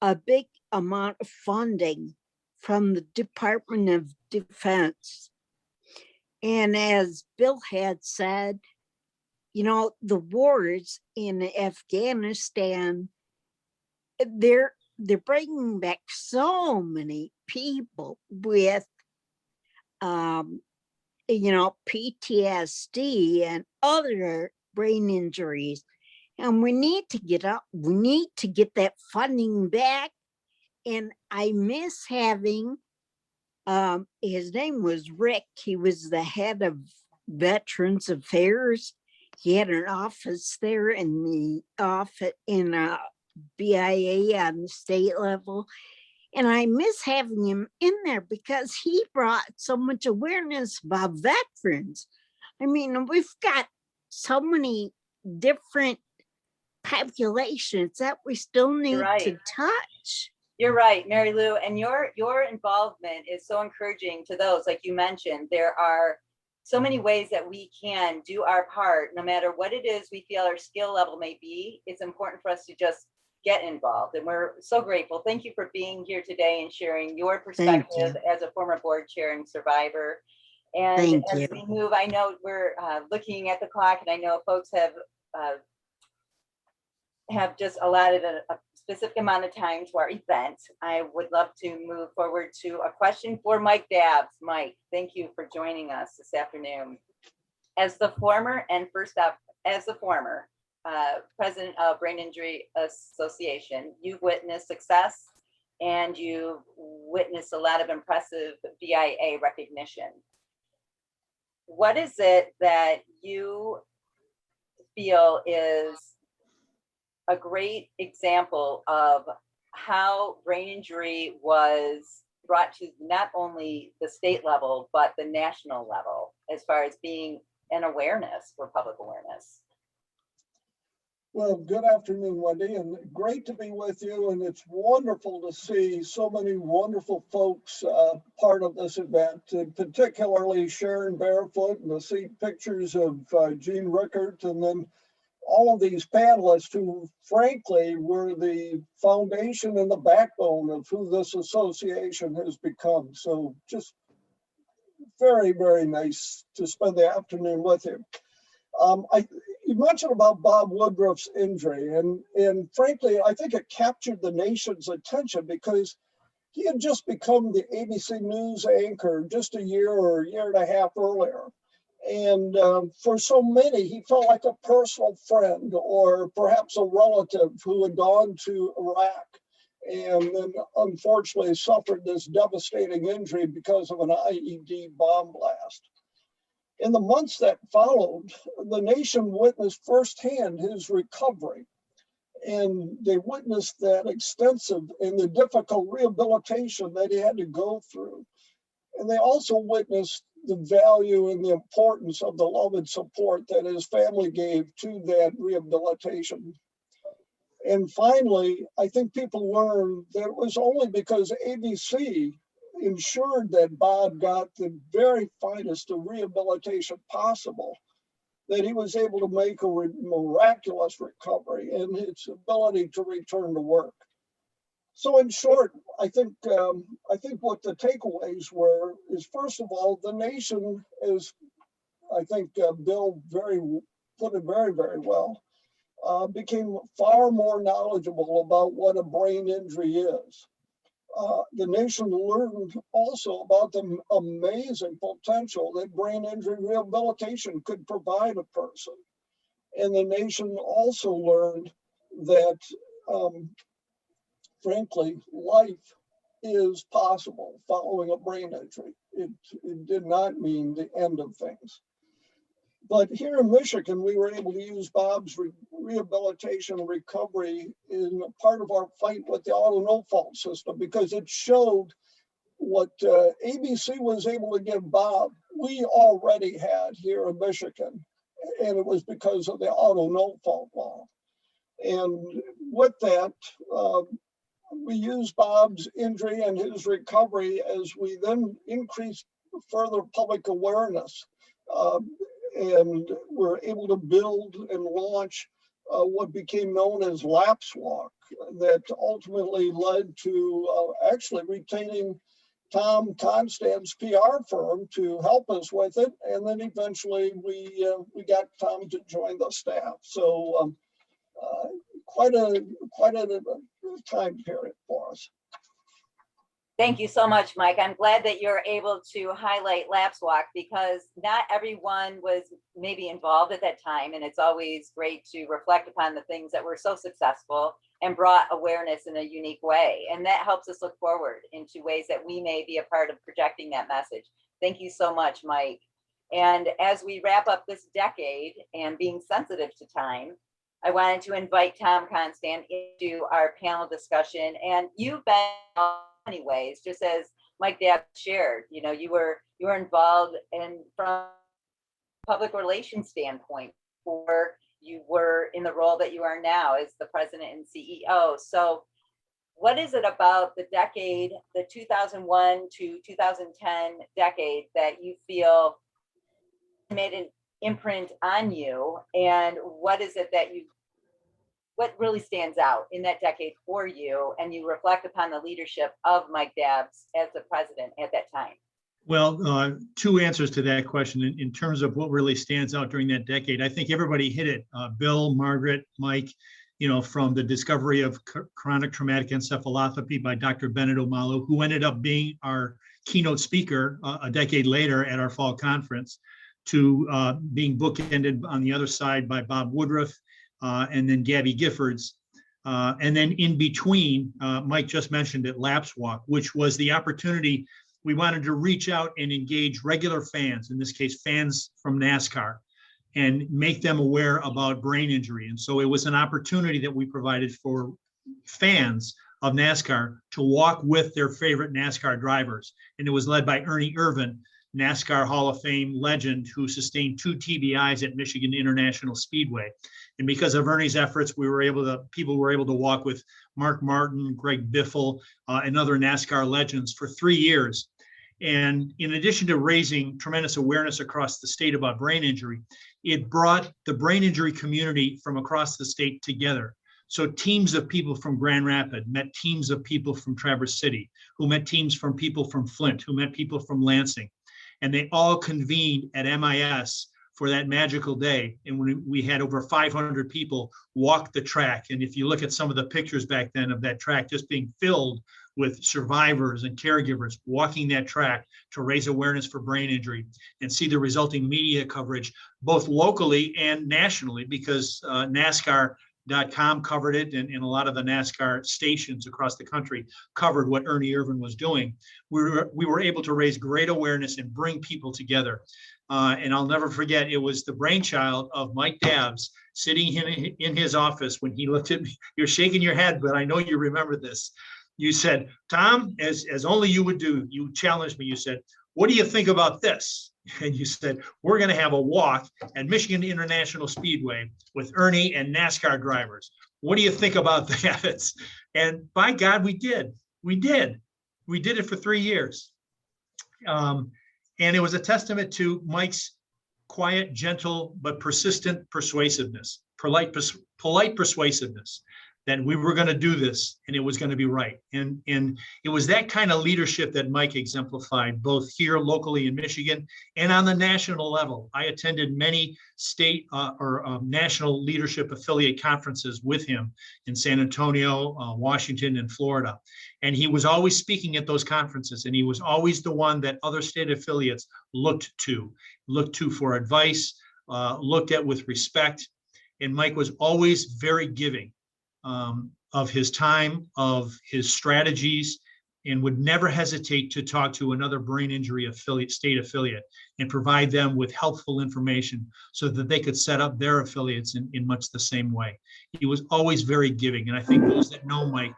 a big amount of funding from the Department of Defense. And as Bill had said, you know, the wars in Afghanistan, they're bringing back so many people with, you know, PTSD and other brain injuries. And we need to get up, we need to get that funding back. And I miss having, his name was Rick. He was the head of Veterans Affairs. He had an office there in the office in BIA on the state level. And I miss having him in there because he brought so much awareness about veterans. I mean, we've got so many different populations that we still need to touch. You're right, Mary Lou, and your involvement is so encouraging to those, like you mentioned. There are so many ways that we can do our part, no matter what it is we feel our skill level may be. It's important for us to just get involved, and we're so grateful. Thank you for being here today and sharing your perspective as a former board chair and survivor. And as we move, I know we're looking at the clock, and I know folks have just allotted a specific amount of time to our event. I would love to move forward to a question for Mike Dabbs. Mike, thank you for joining us this afternoon. As the former president of Brain Injury Association, you've witnessed success and you've witnessed a lot of impressive BIA recognition. What is it that you feel is a great example of how brain injury was brought to not only the state level, but the national level, as far as being an awareness for public awareness? Well, good afternoon, Wendy, and great to be with you. And it's wonderful to see so many wonderful folks part of this event, and particularly Sharon Barefoot, and to see pictures of Jean Rickert, and then all of these panelists who, frankly, were the foundation and the backbone of who this association has become. So just very, very nice to spend the afternoon with you. You mentioned about Bob Woodruff's injury, and frankly, I think it captured the nation's attention because he had just become the ABC News anchor just a year or a year and a half earlier. And for so many, he felt like a personal friend or perhaps a relative who had gone to Iraq and then unfortunately suffered this devastating injury because of an IED bomb blast. In the months that followed, the nation witnessed firsthand his recovery. And they witnessed that extensive and the difficult rehabilitation that he had to go through. And they also witnessed the value and the importance of the love and support that his family gave to that rehabilitation. And finally, I think people learned that it was only because ABC ensured that Bob got the very finest of rehabilitation possible that he was able to make a miraculous recovery and his ability to return to work. So in short, I think what the takeaways were is, first of all, the nation is, I think Bill put it very, very well, became far more knowledgeable about what a brain injury is. The nation learned also about the amazing potential that brain injury rehabilitation could provide a person. And the nation also learned that frankly, life is possible following a brain injury. It did not mean the end of things. But here in Michigan, we were able to use Bob's rehabilitation and recovery in part of our fight with the auto no-fault system, because it showed what ABC was able to give Bob, we already had here in Michigan, and it was because of the auto no-fault law. And with that, we used Bob's injury and his recovery as we then increased further public awareness. And we're able to build and launch what became known as Lapse Walk, that ultimately led to actually retaining Tom Constand's PR firm to help us with it. And then eventually we got Tom to join the staff. So quite a time period for us. Thank you so much, Mike. I'm glad that you're able to highlight Laps Walk because not everyone was maybe involved at that time. And it's always great to reflect upon the things that were so successful and brought awareness in a unique way. And that helps us look forward into ways that we may be a part of projecting that message. Thank you so much, Mike. And as we wrap up this decade and being sensitive to time, I wanted to invite Tom Constant into our panel discussion. And you've been many ways, just as Mike Dabb shared, you were involved in from a public relations standpoint, or you were in the role that you are now as the president and CEO. So what is it about the decade, the 2001 to 2010 decade, that you feel made an imprint on you? And what is it that what really stands out in that decade for you, and you reflect upon the leadership of Mike Dabb as the president at that time? Well, two answers to that question. In terms of what really stands out during that decade, I think everybody hit it. Bill, Margaret, Mike, from the discovery of chronic traumatic encephalopathy by Dr. Bennett Omalu, who ended up being our keynote speaker a decade later at our fall conference, to being bookended on the other side by Bob Woodruff, and then Gabby Giffords. And then in between, Mike just mentioned it, Laps Walk, which was the opportunity. We wanted to reach out and engage regular fans, in this case, fans from NASCAR, and make them aware about brain injury. And so it was an opportunity that we provided for fans of NASCAR to walk with their favorite NASCAR drivers. And it was led by Ernie Irvan, NASCAR Hall of Fame legend, who sustained 2 TBIs at Michigan International Speedway. And because of Ernie's efforts, people were able to walk with Mark Martin, Greg Biffle, and other NASCAR legends for 3 years. And in addition to raising tremendous awareness across the state about brain injury, it brought the brain injury community from across the state together. So teams of people from Grand Rapids met teams of people from Traverse City, who met teams from people from Flint, who met people from Lansing. And they all convened at MIS for that magical day. And when we had over 500 people walk the track. And if you look at some of the pictures back then of that track just being filled with survivors and caregivers walking that track to raise awareness for brain injury, and see the resulting media coverage, both locally and nationally, because NASCAR.com covered it, and a lot of the NASCAR stations across the country covered what Ernie Irvan was doing. We were able to raise great awareness and bring people together. And I'll never forget, it was the brainchild of Mike Dabb sitting in his office when he looked at me. You're shaking your head, but I know you remember this. You said, Tom, as only you would do, you challenged me. You said, what do you think about this? And you said, we're going to have a walk at Michigan International Speedway with Ernie and NASCAR drivers. What do you think about that? And by God, we did. We did it for 3 years. And it was a testament to Mike's quiet, gentle, but persistent persuasiveness, polite persuasiveness, that we were going to do this and it was going to be right. And it was that kind of leadership that Mike exemplified, both here locally in Michigan and on the national level. I attended many state or national leadership affiliate conferences with him in San Antonio, Washington, and Florida. And he was always speaking at those conferences, and he was always the one that other state affiliates looked to for advice, looked at with respect. And Mike was always very giving of his time, of his strategies, and would never hesitate to talk to another brain injury state affiliate and provide them with helpful information so that they could set up their affiliates in much the same way. He was always very giving. And I think those that know Mike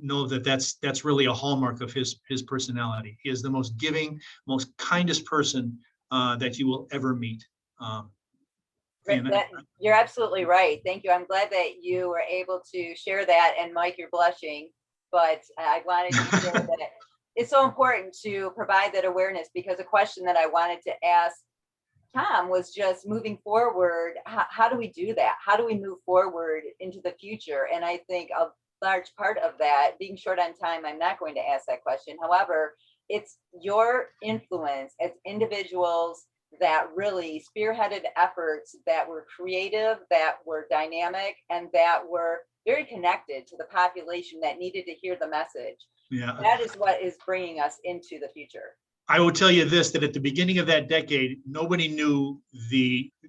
know that that's really a hallmark of his personality. He is the most giving, most kindest person that you will ever meet. You're absolutely right. Thank you. I'm glad that you were able to share that. And Mike, you're blushing, but I wanted to share that it's so important to provide that awareness, because a question that I wanted to ask Tom was just moving forward. How do we do that? How do we move forward into the future? And I think a large part of that, being short on time, I'm not going to ask that question. However, it's your influence as individuals that really spearheaded efforts that were creative, that were dynamic, and that were very connected to the population that needed to hear the message. Yeah. That is what is bringing us into the future. I will tell you this, that at the beginning of that decade, nobody knew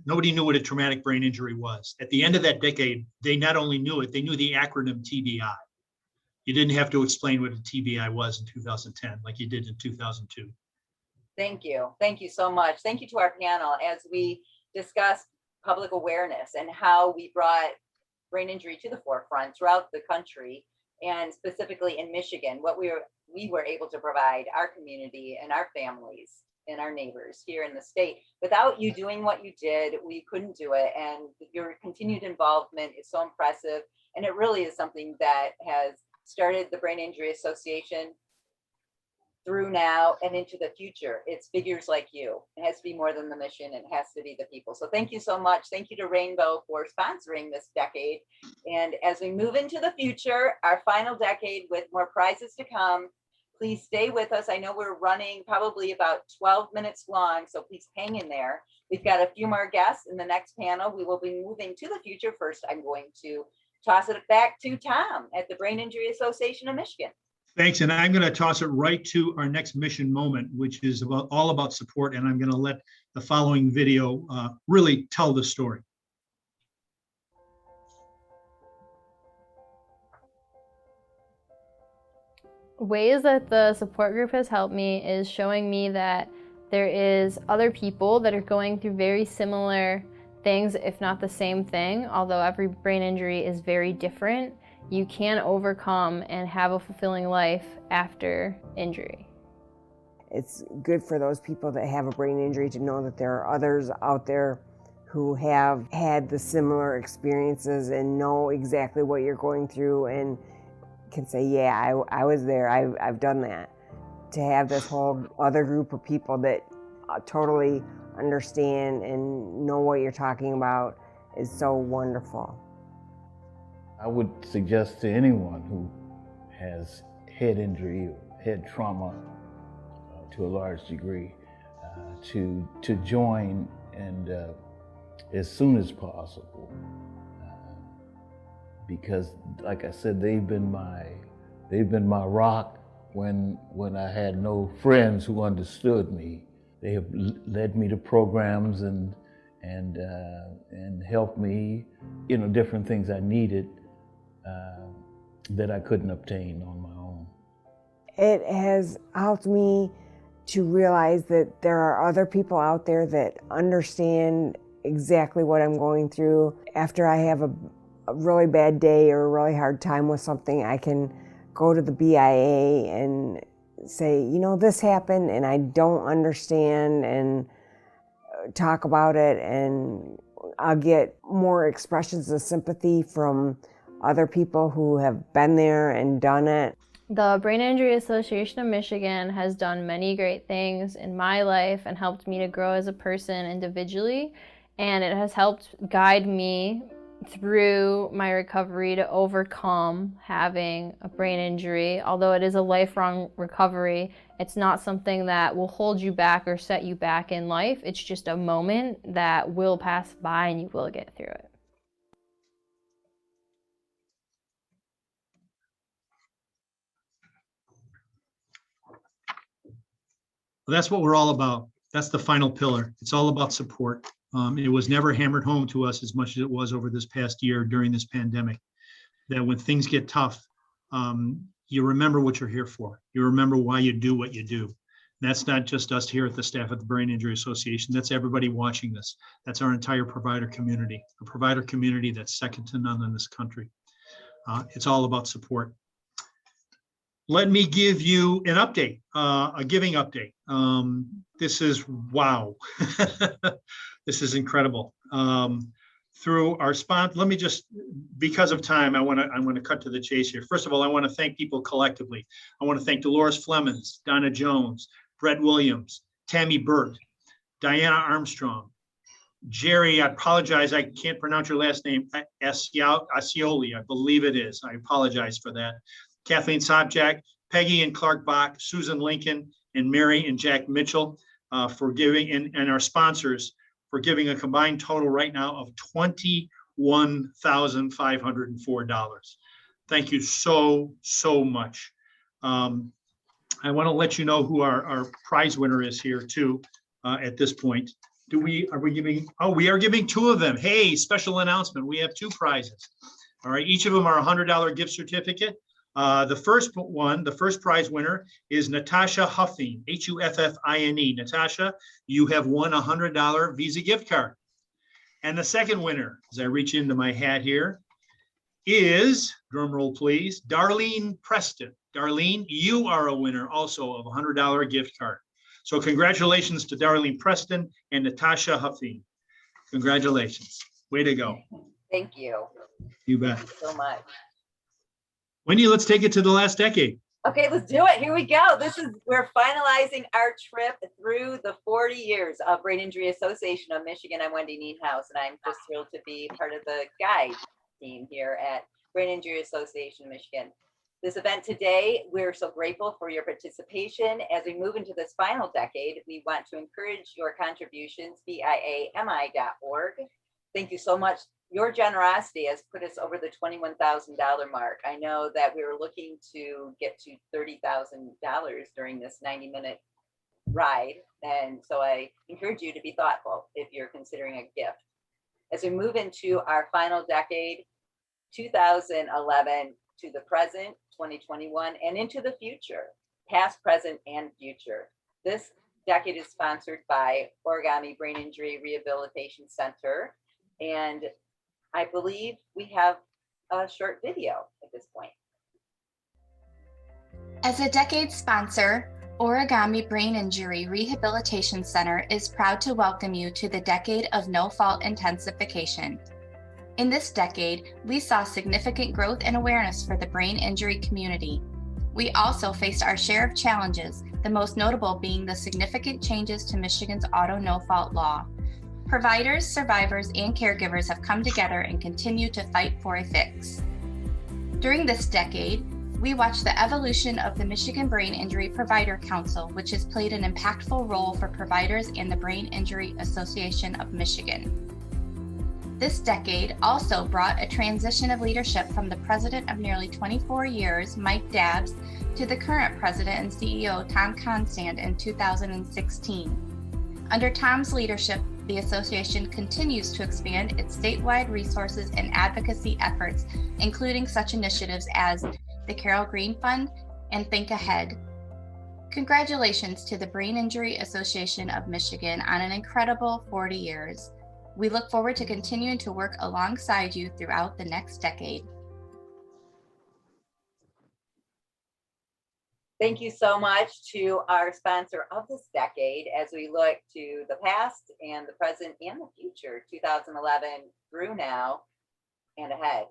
what a traumatic brain injury was. At the end of that decade, they not only knew it, they knew the acronym TBI. You didn't have to explain what a TBI was in 2010 like you did in 2002. Thank you. Thank you so much. Thank you to our panel as we discussed public awareness and how we brought brain injury to the forefront throughout the country, and specifically in Michigan, what we were able to provide our community and our families and our neighbors here in the state. Without you doing what you did, we couldn't do it. And your continued involvement is so impressive. And it really is something that has started the Brain Injury Association through now and into the future. It's figures like you. It has to be more than the mission. It has to be the people. So thank you so much. Thank you to Rainbow for sponsoring this decade. And as we move into the future, our final decade with more prizes to come, please stay with us. I know we're running probably about 12 minutes long, so please hang in there. We've got a few more guests in the next panel. We will be moving to the future. First, I'm going to toss it back to Tom at the Brain Injury Association of Michigan. Thanks, and I'm going to toss it right to our next mission moment, which is all about support, and I'm going to let the following video really tell the story. Ways that the support group has helped me is showing me that there is other people that are going through very similar things, if not the same thing. Although every brain injury is very different, you can overcome and have a fulfilling life after injury. It's good for those people that have a brain injury to know that there are others out there who have had the similar experiences and know exactly what you're going through and can say, yeah, I was there, I've done that. To have this whole other group of people that totally understand and know what you're talking about is so wonderful. I would suggest to anyone who has head injury, head trauma to a large degree, to join and as soon as possible. Because like I said, they've been my rock when I had no friends who understood me. They have led me to programs and helped me, different things I needed that I couldn't obtain on my own. It has helped me to realize that there are other people out there that understand exactly what I'm going through. After I have a really bad day or a really hard time with something, I can go to the BIA and say, this happened and I don't understand, and talk about it, and I'll get more expressions of sympathy from other people who have been there and done it. The Brain Injury Association of Michigan has done many great things in my life and helped me to grow as a person individually, and it has helped guide me through my recovery to overcome having a brain injury. Although it is a lifelong recovery, it's not something that will hold you back or set you back in life. It's just a moment that will pass by and you will get through it. Well, that's what we're all about. That's the final pillar. It's all about support. It was never hammered home to us as much as it was over this past year during this pandemic, that when things get tough, you remember what you're here for. You remember why you do what you do. And that's not just us here at the staff at the Brain Injury Association. That's everybody watching this. That's our entire provider community, a provider community that's second to none in this country. It's all about support. Let me give you an update, a giving update. This is wow. This is incredible. Through our sponsor, let me just, because of time, I want to cut to the chase here. First of all, I want to thank people collectively. I want to thank Dolores Flemons, Donna Jones, Brett Williams, Tammy Burt, Diana Armstrong, Jerry, I apologize, I can't pronounce your last name, Ascioli, I believe it is. I apologize for that. Kathleen Sobczak, Peggy and Clark Bach, Susan Lincoln, and Mary and Jack Mitchell for giving, and our sponsors for giving a combined total right now of $21,504. Thank you so much. I want to let you know who our prize winner is here too, at this point. Are we giving, oh, we are giving two of them. Hey, special announcement. We have two prizes. All right, each of them are a $100 gift certificate. The first prize winner is Natasha Huffine, Huffine. Natasha, you have won a $100 Visa gift card. And the second winner, as I reach into my hat here, is, drum roll please, Darlene Preston. Darlene, you are a winner also of a $100 gift card. So congratulations to Darlene Preston and Natasha Huffine. Congratulations. Way to go. Thank you. You bet. Thank you so much. Wendy, let's take it to the last decade. Okay, let's do it. Here we go. We're finalizing our trip through the 40 years of Brain Injury Association of Michigan. I'm Wendy Nienhaus, and I'm just thrilled to be part of the guide team here at Brain Injury Association of Michigan. This event today, we're so grateful for your participation. As we move into this final decade, we want to encourage your contributions, BIAMI.org. Thank you so much. Your generosity has put us over the $21,000 mark. I know that we were looking to get to $30,000 during this 90-minute ride. And so I encourage you to be thoughtful if you're considering a gift. As we move into our final decade, 2011 to the present, 2021, and into the future, past, present, and future. This decade is sponsored by Origami Brain Injury Rehabilitation Center. And I believe we have a short video at this point. As a decade sponsor, Origami Brain Injury Rehabilitation Center is proud to welcome you to the decade of no-fault intensification. In this decade, we saw significant growth and awareness for the brain injury community. We also faced our share of challenges, the most notable being the significant changes to Michigan's auto no-fault law. Providers, survivors, and caregivers have come together and continue to fight for a fix. During this decade, we watched the evolution of the Michigan Brain Injury Provider Council, which has played an impactful role for providers and the Brain Injury Association of Michigan. This decade also brought a transition of leadership from the president of nearly 24 years, Mike Dabbs, to the current president and CEO, Tom Constand, in 2016. Under Tom's leadership, the association continues to expand its statewide resources and advocacy efforts, including such initiatives as the Carol Green Fund and Think Ahead. Congratulations to the Brain Injury Association of Michigan on an incredible 40 years. We look forward to continuing to work alongside you throughout the next decade. Thank you so much to our sponsor of this decade as we look to the past and the present and the future, 2011 through now and ahead.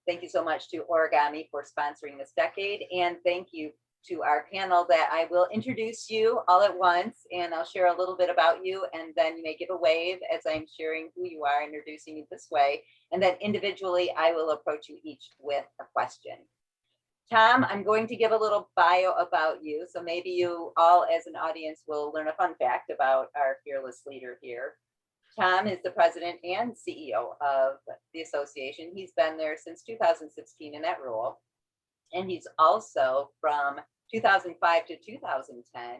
Thank you so much to Origami for sponsoring this decade, and thank you to our panel that I will introduce you all at once, and I'll share a little bit about you, and then you may give a wave as I'm sharing who you are, introducing you this way, and then individually I will approach you each with a question. Tom, I'm going to give a little bio about you, so maybe you all as an audience will learn a fun fact about our fearless leader here. Tom is the president and CEO of the association. He's been there since 2016 in that role. And he's also from 2005 to 2010,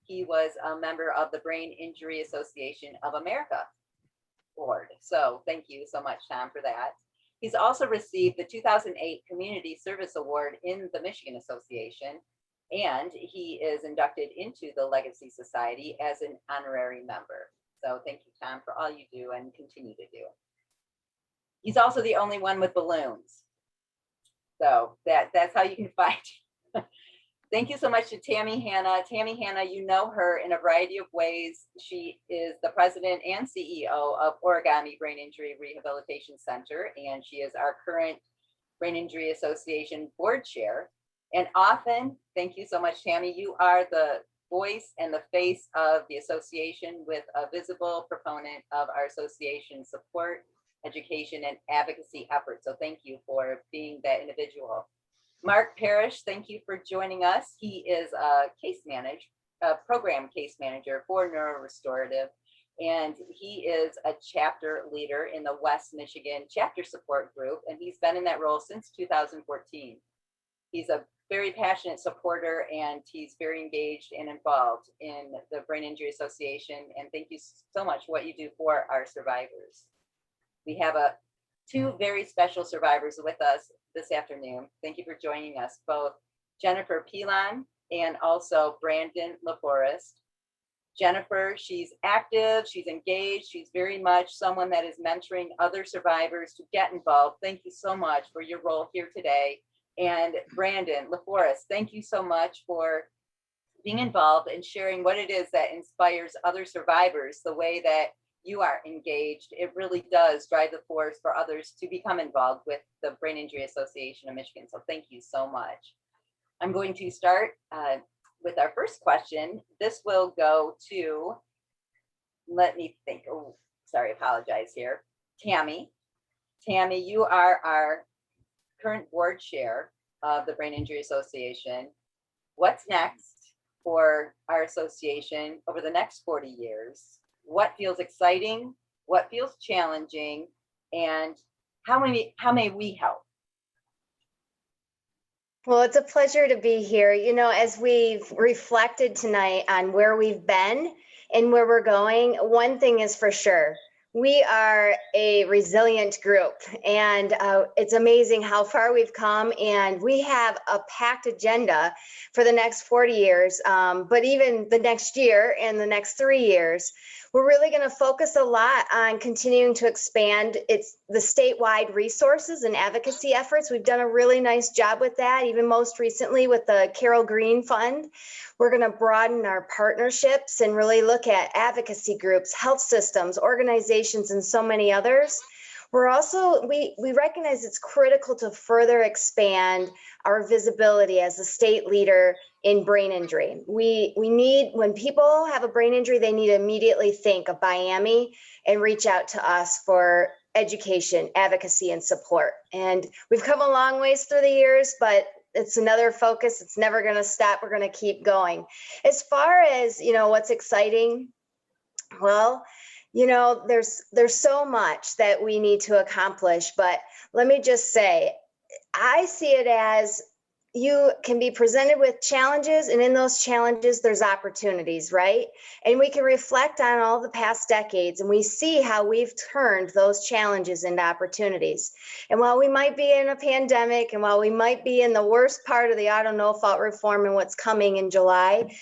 he was a member of the Brain Injury Association of America board. So thank you so much, Tom, for that. He's also received the 2008 Community Service Award in the Michigan Association, and he is inducted into the Legacy Society as an honorary member. So thank you, Tom, for all you do and continue to do. He's also the only one with balloons. So that's how you can find. Thank you so much to Tammy Hanna. Tammy Hanna, you know her in a variety of ways. She is the president and CEO of Origami Brain Injury Rehabilitation Center, and she is our current Brain Injury Association board chair. And often, thank you so much, Tammy, you are the voice and the face of the association with a visible proponent of our association support, education, and advocacy efforts. So thank you for being that individual. Mark Parrish, thank you for joining us. He is a program case manager for NeuroRestorative, and he is a chapter leader in the West Michigan Chapter Support Group, and he's been in that role since 2014. He's a very passionate supporter, and he's very engaged and involved in the Brain Injury Association. And thank you so much for what you do for our survivors. We have two very special survivors with us this afternoon. Thank you for joining us, both Jennifer Pilon and also Brandon LaForest. Jennifer, she's active, she's engaged, she's very much someone that is mentoring other survivors to get involved. Thank you so much for your role here today. And Brandon LaForest, thank you so much for being involved and sharing what it is that inspires other survivors the way that you are engaged. It really does drive the force for others to become involved with the Brain Injury Association of Michigan. So thank you so much. I'm going to start with our first question. This will go to, let me think. Oh, sorry, apologize here. Tammy. Tammy, you are our current board chair of the Brain Injury Association. What's next for our association over the next 40 years? What feels exciting? What feels challenging? And how may we help? Well, it's a pleasure to be here. You know, as we've reflected tonight on where we've been and where we're going, one thing is for sure. We are a resilient group, and it's amazing how far we've come, and we have a packed agenda for the next 40 years, but even the next year and the next 3 years. We're really going to focus a lot on continuing to expand the statewide resources and advocacy efforts. We've done a really nice job with that, even most recently with the Carol Green Fund. We're going to broaden our partnerships and really look at advocacy groups, health systems, organizations, and so many others. We're also, we recognize it's critical to further expand our visibility as a state leader in brain injury. We need, when people have a brain injury, they need to immediately think of BIAMI and reach out to us for education, advocacy, and support. And we've come a long ways through the years, but it's another focus. It's never going to stop. We're going to keep going. As far as, you know, what's exciting, well, you know, there's so much that we need to accomplish, but let me just say, I see it as you can be presented with challenges, and in those challenges, there's opportunities, right? And we can reflect on all the past decades, and we see how we've turned those challenges into opportunities. And while we might be in a pandemic, and while we might be in the worst part of the auto no-fault reform and what's coming in July,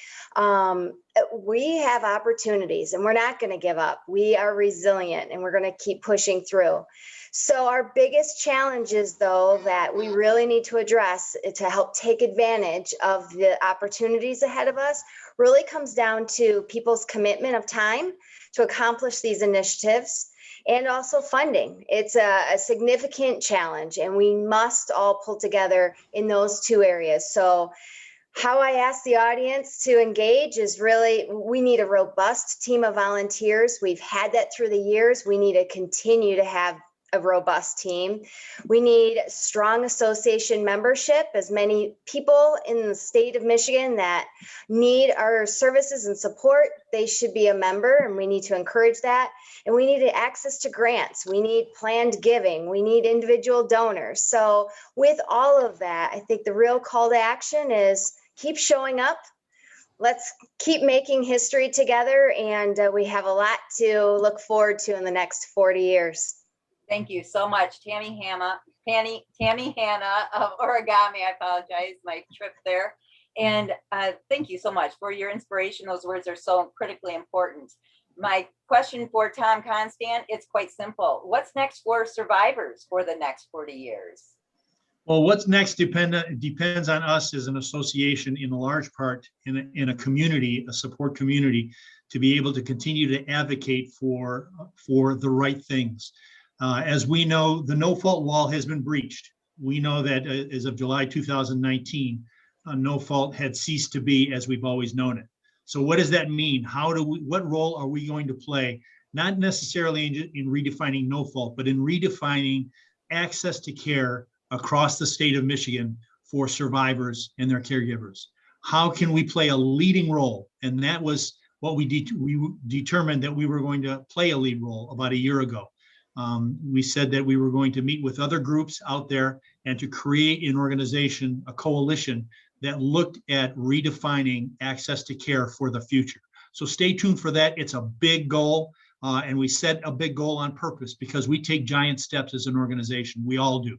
we have opportunities, and we're not going to give up. We are resilient, and we're going to keep pushing through. So our biggest challenges, though, that we really need to address to help take advantage of the opportunities ahead of us really comes down to people's commitment of time to accomplish these initiatives, and also funding. It's a significant challenge, and we must all pull together in those two areas. So how I ask the audience to engage is really, we need a robust team of volunteers. We've had that through the years. We need to continue to have a robust team. We need strong association membership. As many people in the state of Michigan that need our services and support, they should be a member, and we need to encourage that. And we need access to grants. We need planned giving. We need individual donors. So with all of that, I think the real call to action is keep showing up. Let's keep making history together, and we have a lot to look forward to in the next 40 years. Thank you so much, Tammy Hanna of Origami. I apologize, my trip there. And thank you so much for your inspiration. Those words are so critically important. My question for Tom Constant, it's quite simple. What's next for survivors for the next 40 years? Well, what's next depends on us as an association, in a large part, in a community, a support community, to be able to continue to advocate for the right things. As we know, the no-fault wall has been breached. We know that as of July 2019, no-fault had ceased to be as we've always known it. So what does that mean? What role are we going to play? Not necessarily in redefining no-fault, but in redefining access to care across the state of Michigan for survivors and their caregivers. How can we play a leading role? And that was what we determined that we were going to play a lead role about a year ago. We said that we were going to meet with other groups out there and to create an organization, a coalition that looked at redefining access to care for the future. So stay tuned for that. It's a big goal. And we set a big goal on purpose because we take giant steps as an organization. We all do.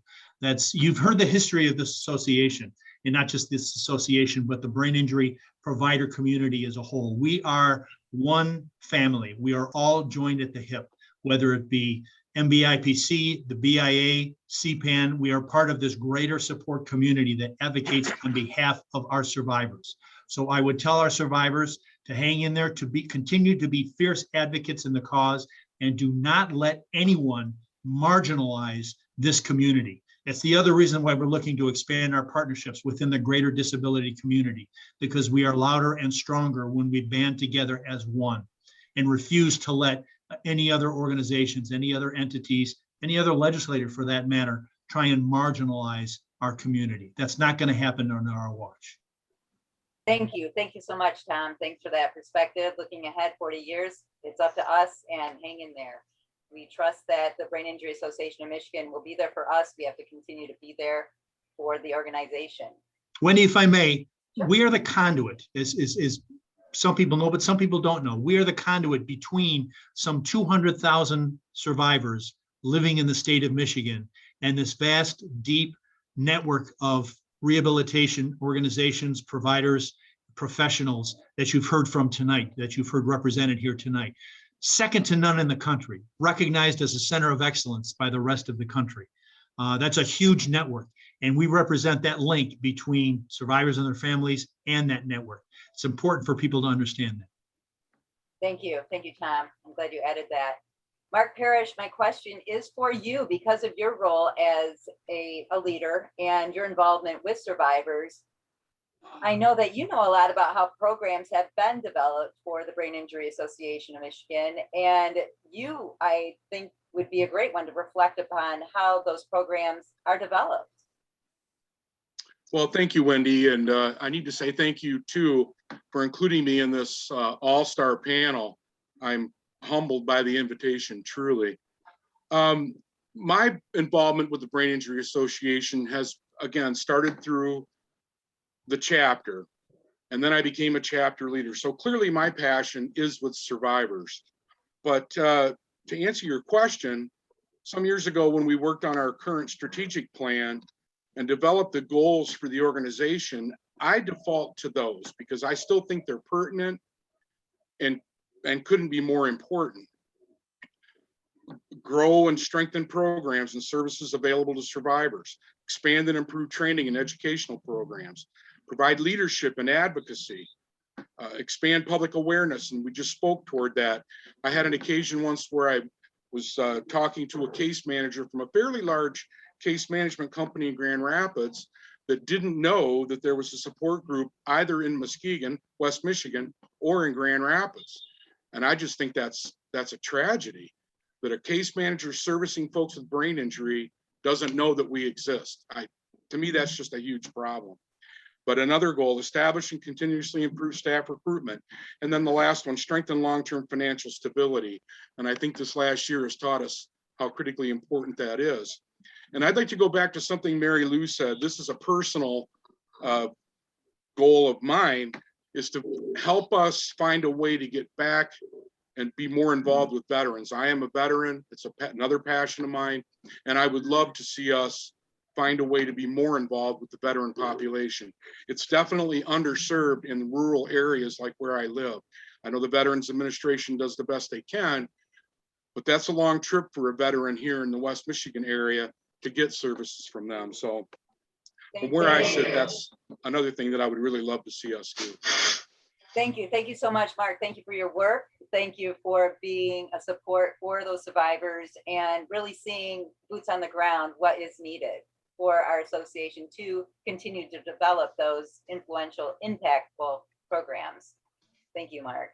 You've heard the history of this association, and not just this association, but the brain injury provider community as a whole. We are one family. We are all joined at the hip, whether it be MBIPC, the BIA, CPAN. We are part of this greater support community that advocates on behalf of our survivors. So I would tell our survivors to hang in there, to continue to be fierce advocates in the cause, and do not let anyone marginalize this community. That's the other reason why we're looking to expand our partnerships within the greater disability community, because we are louder and stronger when we band together as one and refuse to let any other organizations, any other entities, any other legislator for that matter, try and marginalize our community. That's not going to happen on our watch. Thank you. Thank you so much, Tom. Thanks for that perspective. Looking ahead 40 years, it's up to us, and hang in there. We trust that the Brain Injury Association of Michigan will be there for us. We have to continue to be there for the organization. Wendy, if I may, we are the conduit, is some people know, but some people don't know. We are the conduit between some 200,000 survivors living in the state of Michigan and this vast, deep network of rehabilitation organizations, providers, professionals that you've heard from tonight, that you've heard represented here tonight. Second to none in the country, recognized as a center of excellence by the rest of the country. That's a huge network, and we represent that link between survivors and their families and that network. It's important for people to understand that. Thank you. Thank you, Tom. I'm glad you added that. Mark Parrish, my question is for you because of your role as a leader and your involvement with survivors. I know that you know a lot about how programs have been developed for the Brain Injury Association of Michigan, and you, I think, would be a great one to reflect upon how those programs are developed. Well, thank you, Wendy, and I need to say thank you too for including me in this all-star panel. I'm humbled by the invitation, truly. My involvement with the Brain Injury Association has, again, started through the chapter, and then I became a chapter leader. So clearly my passion is with survivors. But to answer your question, some years ago when we worked on our current strategic plan and developed the goals for the organization, I default to those because I still think they're pertinent and couldn't be more important. Grow and strengthen programs and services available to survivors, expand and improve training and educational programs, provide leadership and advocacy, expand public awareness, and we just spoke toward that. I had an occasion once where I was talking to a case manager from a fairly large case management company in Grand Rapids that didn't know that there was a support group either in Muskegon, West Michigan, or in Grand Rapids. And I just think that's a tragedy that a case manager servicing folks with brain injury doesn't know that we exist. To me, that's just a huge problem. But another goal, establish and continuously improve staff recruitment. And then the last one, strengthen long-term financial stability. And I think this last year has taught us how critically important that is. And I'd like to go back to something Mary Lou said. This is a personal goal of mine, is to help us find a way to get back and be more involved with veterans. I am a veteran. It's another passion of mine. And I would love to see us find a way to be more involved with the veteran population. It's definitely underserved in rural areas like where I live. I know the Veterans Administration does the best they can, but that's a long trip for a veteran here in the West Michigan area to get services from them. So from where I sit, that's another thing that I would really love to see us do. Thank you. Thank you so much, Mark. Thank you for your work. Thank you for being a support for those survivors and really seeing boots on the ground what is needed for our association to continue to develop those influential, impactful programs. Thank you, Mark.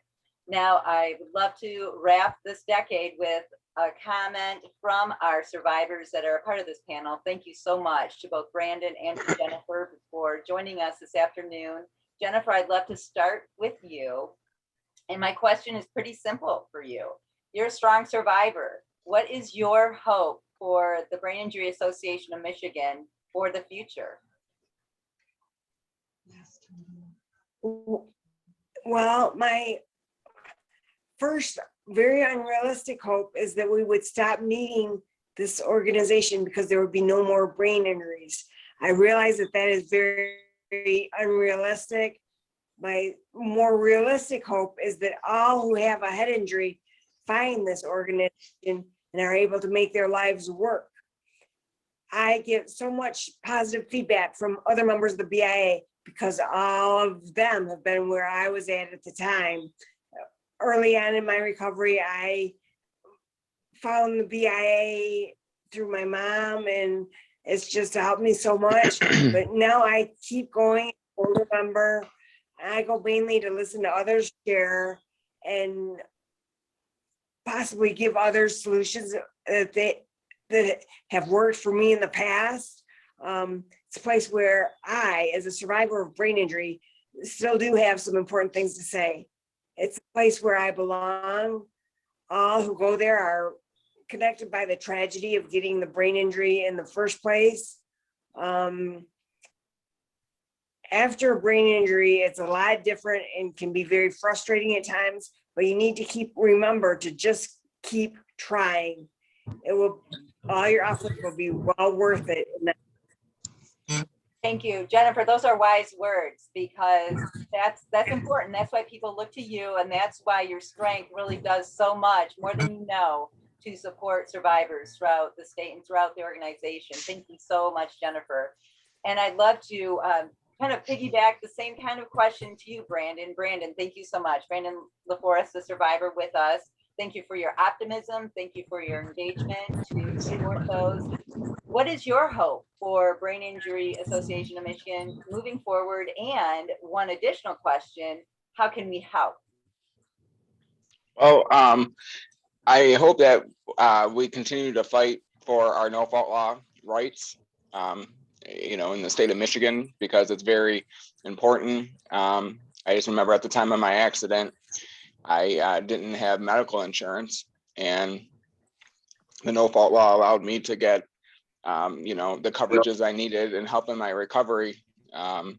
Now, I would love to wrap this decade with a comment from our survivors that are a part of this panel. Thank you so much to both Brandon and to Jennifer for joining us this afternoon. Jennifer, I'd love to start with you. And my question is pretty simple for you. You're a strong survivor. What is your hope for the Brain Injury Association of Michigan for the future? Well, my first very unrealistic hope is that we would stop needing this organization because there would be no more brain injuries. I realize that that is very, very unrealistic. My more realistic hope is that all who have a head injury find this organization and are able to make their lives work. I get so much positive feedback from other members of the BIA because all of them have been where I was at the time. Early on in my recovery, I found the BIA through my mom, and it's just helped me so much. But now I keep going, older member. I go mainly to listen to others share and possibly give others solutions that have worked for me in the past. It's a place where I, as a survivor of brain injury, still do have some important things to say. It's a place where I belong. All who go there are connected by the tragedy of getting the brain injury in the first place. After a brain injury, it's a lot different and can be very frustrating at times, but you need to remember to just keep trying. It will, all your efforts will be well worth it. Thank you, Jennifer. Those are wise words, because that's important. That's why people look to you, and that's why your strength really does so much, more than you know, to support survivors throughout the state and throughout the organization. Thank you so much, Jennifer. And I'd love to kind of piggyback the same kind of question to you, Brandon. Brandon, thank you so much. Brandon LaForest, the survivor with us. Thank you for your optimism. Thank you for your engagement to support those. What is your hope for Brain Injury Association of Michigan moving forward? And one additional question, how can we help? Well, I hope that we continue to fight for our no-fault law rights, you know, in the state of Michigan, because it's very important. I just remember at the time of my accident, I didn't have medical insurance, and the no-fault law allowed me to get, you know, the coverages I needed and help in my recovery, and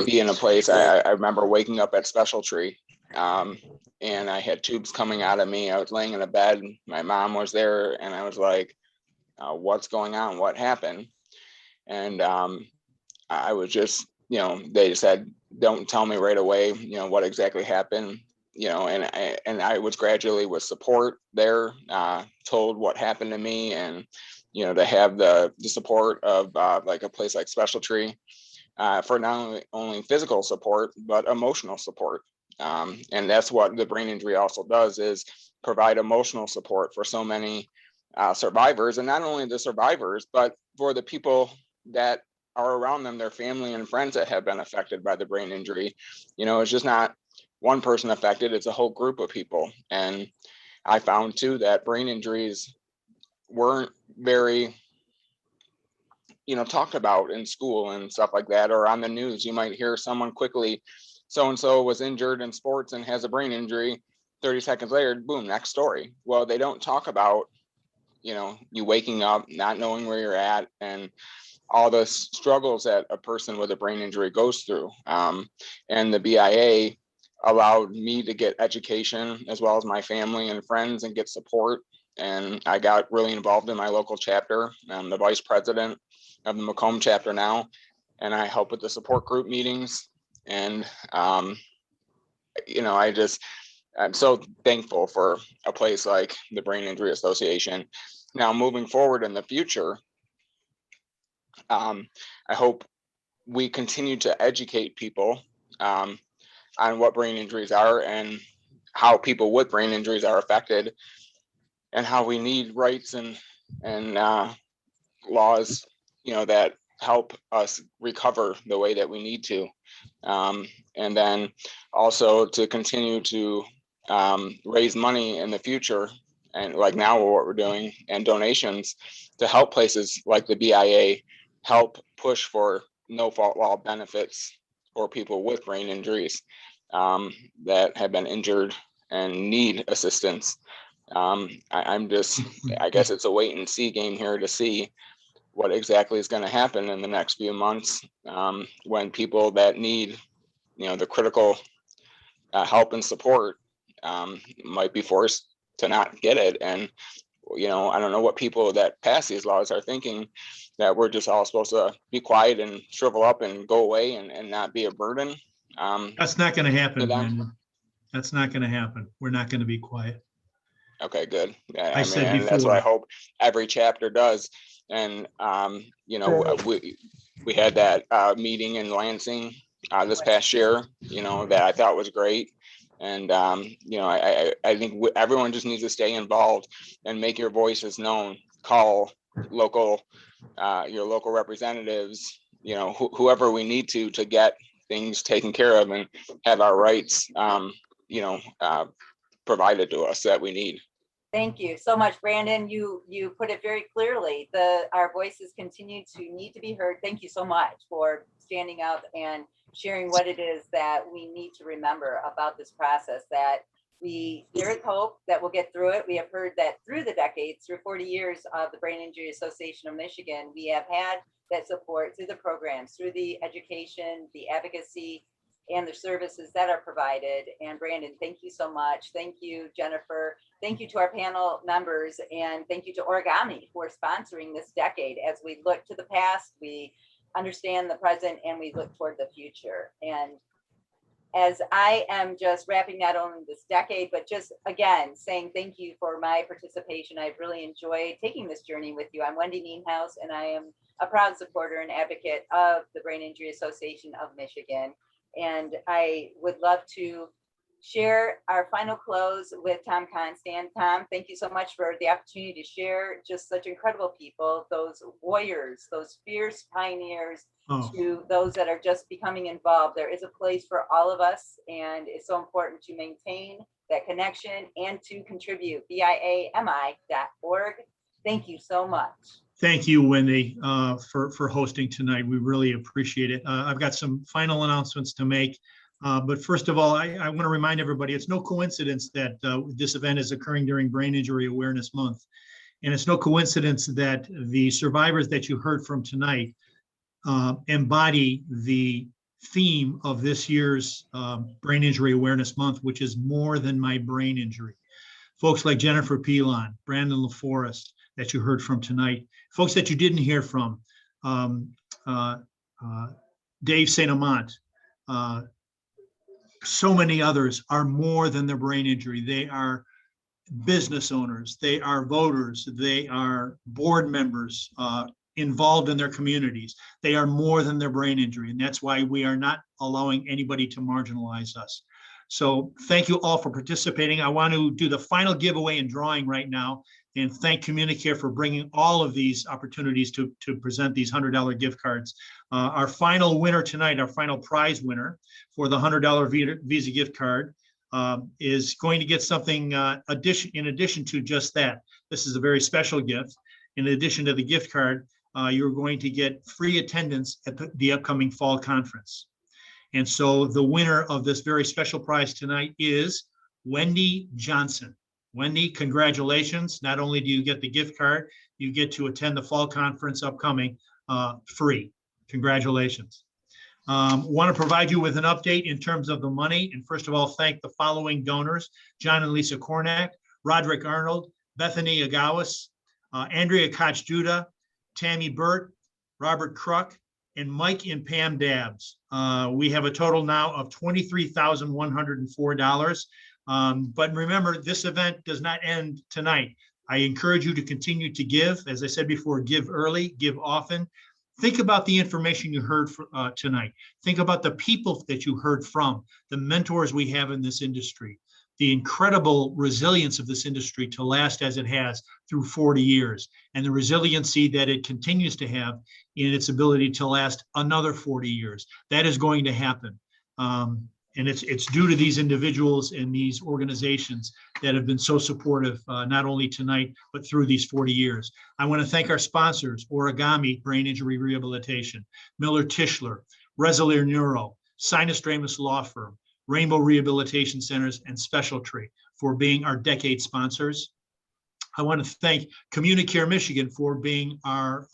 be in a place. I remember waking up at Special Tree, and I had tubes coming out of me. I was laying in a bed. My mom was there, and I was like, what's going on? What happened? And I was just, you know, they said, don't tell me right away, you know, what exactly happened, you know, and I was gradually with support there, told what happened to me, and, you know, to have the support of like a place like Special Tree for not only physical support, but emotional support. And that's what the brain injury also does, is provide emotional support for so many survivors, and not only the survivors, but for the people that are around them, their family and friends that have been affected by the brain injury. You know, it's just not one person affected, it's a whole group of people. And I found too that brain injuries weren't very, you know, talked about in school and stuff like that, or on the news. You might hear someone quickly, so-and-so was injured in sports and has a brain injury. 30 seconds later, boom, next story. Well, they don't talk about, you know, you waking up, not knowing where you're at, and all the struggles that a person with a brain injury goes through. And the BIA allowed me to get education, as well as my family and friends, and get support. And I got really involved in my local chapter. I'm the vice president of the Macomb chapter now, and I help with the support group meetings. And, you know, I'm so thankful for a place like the Brain Injury Association. Now, moving forward in the future, I hope we continue to educate people on what brain injuries are and how people with brain injuries are affected, and how we need rights and laws, you know, that help us recover the way that we need to. And then also to continue to raise money in the future, and like now what we're doing, and donations to help places like the BIA help push for no-fault law benefits for people with brain injuries that have been injured and need assistance. I'm just, I guess it's a wait and see game here to see what exactly is going to happen in the next few months, when people that need, the critical help and support might be forced to not get it. And, I don't know what people that pass these laws are thinking, that we're just all supposed to be quiet and shrivel up and go away and not be a burden. That's not going to happen, to them. Brandon. That's not going to happen. We're not going to be quiet. Okay, good. I said and that's what I before. hope every chapter does. And, we had that meeting in Lansing this past year, that I thought was great. And, I think everyone just needs to stay involved and make your voices known. Call local, your local representatives, whoever we need to get things taken care of and have our rights, provided to us that we need. Thank you so much, Brandon. You put it very clearly. Our voices continue to need to be heard. Thank you so much for standing up and sharing what it is that we need to remember about this process, that there is hope that we'll get through it. We have heard that through the decades, through 40 years of the Brain Injury Association of Michigan, we have had that support through the programs, through the education, the advocacy, and the services that are provided. And Brandon, thank you so much. Thank you, Jennifer. Thank you to our panel members, and thank you to Origami for sponsoring this decade. As we look to the past, we understand the present, and we look toward the future. And as I am just wrapping not only this decade, but just again, saying thank you for my participation. I've really enjoyed taking this journey with you. I'm Wendy Nienhaus, and I am a proud supporter and advocate of the Brain Injury Association of Michigan. And I would love to share our final close with Tom Constant. Tom, thank you so much for the opportunity to share just such incredible people, those warriors, those fierce pioneers, to those that are just becoming involved. There is a place for all of us, and it's so important to maintain that connection and to contribute. BIAMI.org. Thank you so much. Thank you, Wendy, for hosting tonight. We really appreciate it. I've got some final announcements to make. But first of all, I want to remind everybody, it's no coincidence that this event is occurring during Brain Injury Awareness Month. And it's no coincidence that the survivors that you heard from tonight embody the theme of this year's Brain Injury Awareness Month, which is more than my brain injury. Folks like Jennifer Pilon, Brandon LaForest, that you heard from tonight, folks that you didn't hear from, Dave St. Amant, so many others are more than their brain injury. They are business owners, they are voters, they are board members involved in their communities. They are more than their brain injury, and that's why we are not allowing anybody to marginalize us. So thank you all for participating. I want to do the final giveaway and drawing right now, and thank Communicare for bringing all of these opportunities to present these $100 gift cards. Our final winner tonight, our final prize winner for the $100 Visa gift card is going to get something in addition to just that. This is a very special gift. In addition to the gift card, you're going to get free attendance at the upcoming fall conference. And so the winner of this very special prize tonight is Wendy Johnson. Wendy, congratulations. Not only do you get the gift card, you get to attend the fall conference upcoming free. Congratulations. Want to provide you with an update in terms of the money. And first of all, thank the following donors: John and Lisa Kornak, Roderick Arnold, Bethany Agawas, Andrea Koch-Judah, Tammy Burt, Robert Kruk, and Mike and Pam Dabbs. We have a total now of $23,104. But remember, this event does not end tonight. I encourage you to continue to give. As I said before, give early, give often. Think about the information you heard tonight. Think about the people that you heard from, the mentors we have in this industry, the incredible resilience of this industry to last as it has through 40 years, and the resiliency that it continues to have in its ability to last another 40 years. That is going to happen. And it's due to these individuals and these organizations that have been so supportive, not only tonight, but through these 40 years. I want to thank our sponsors: Origami Brain Injury Rehabilitation, Miller Tischler, Resilier Neuro, Sinus Dramus Law Firm, Rainbow Rehabilitation Centers, and Special Tree for being our decade sponsors. I want to thank Communicare Michigan for being our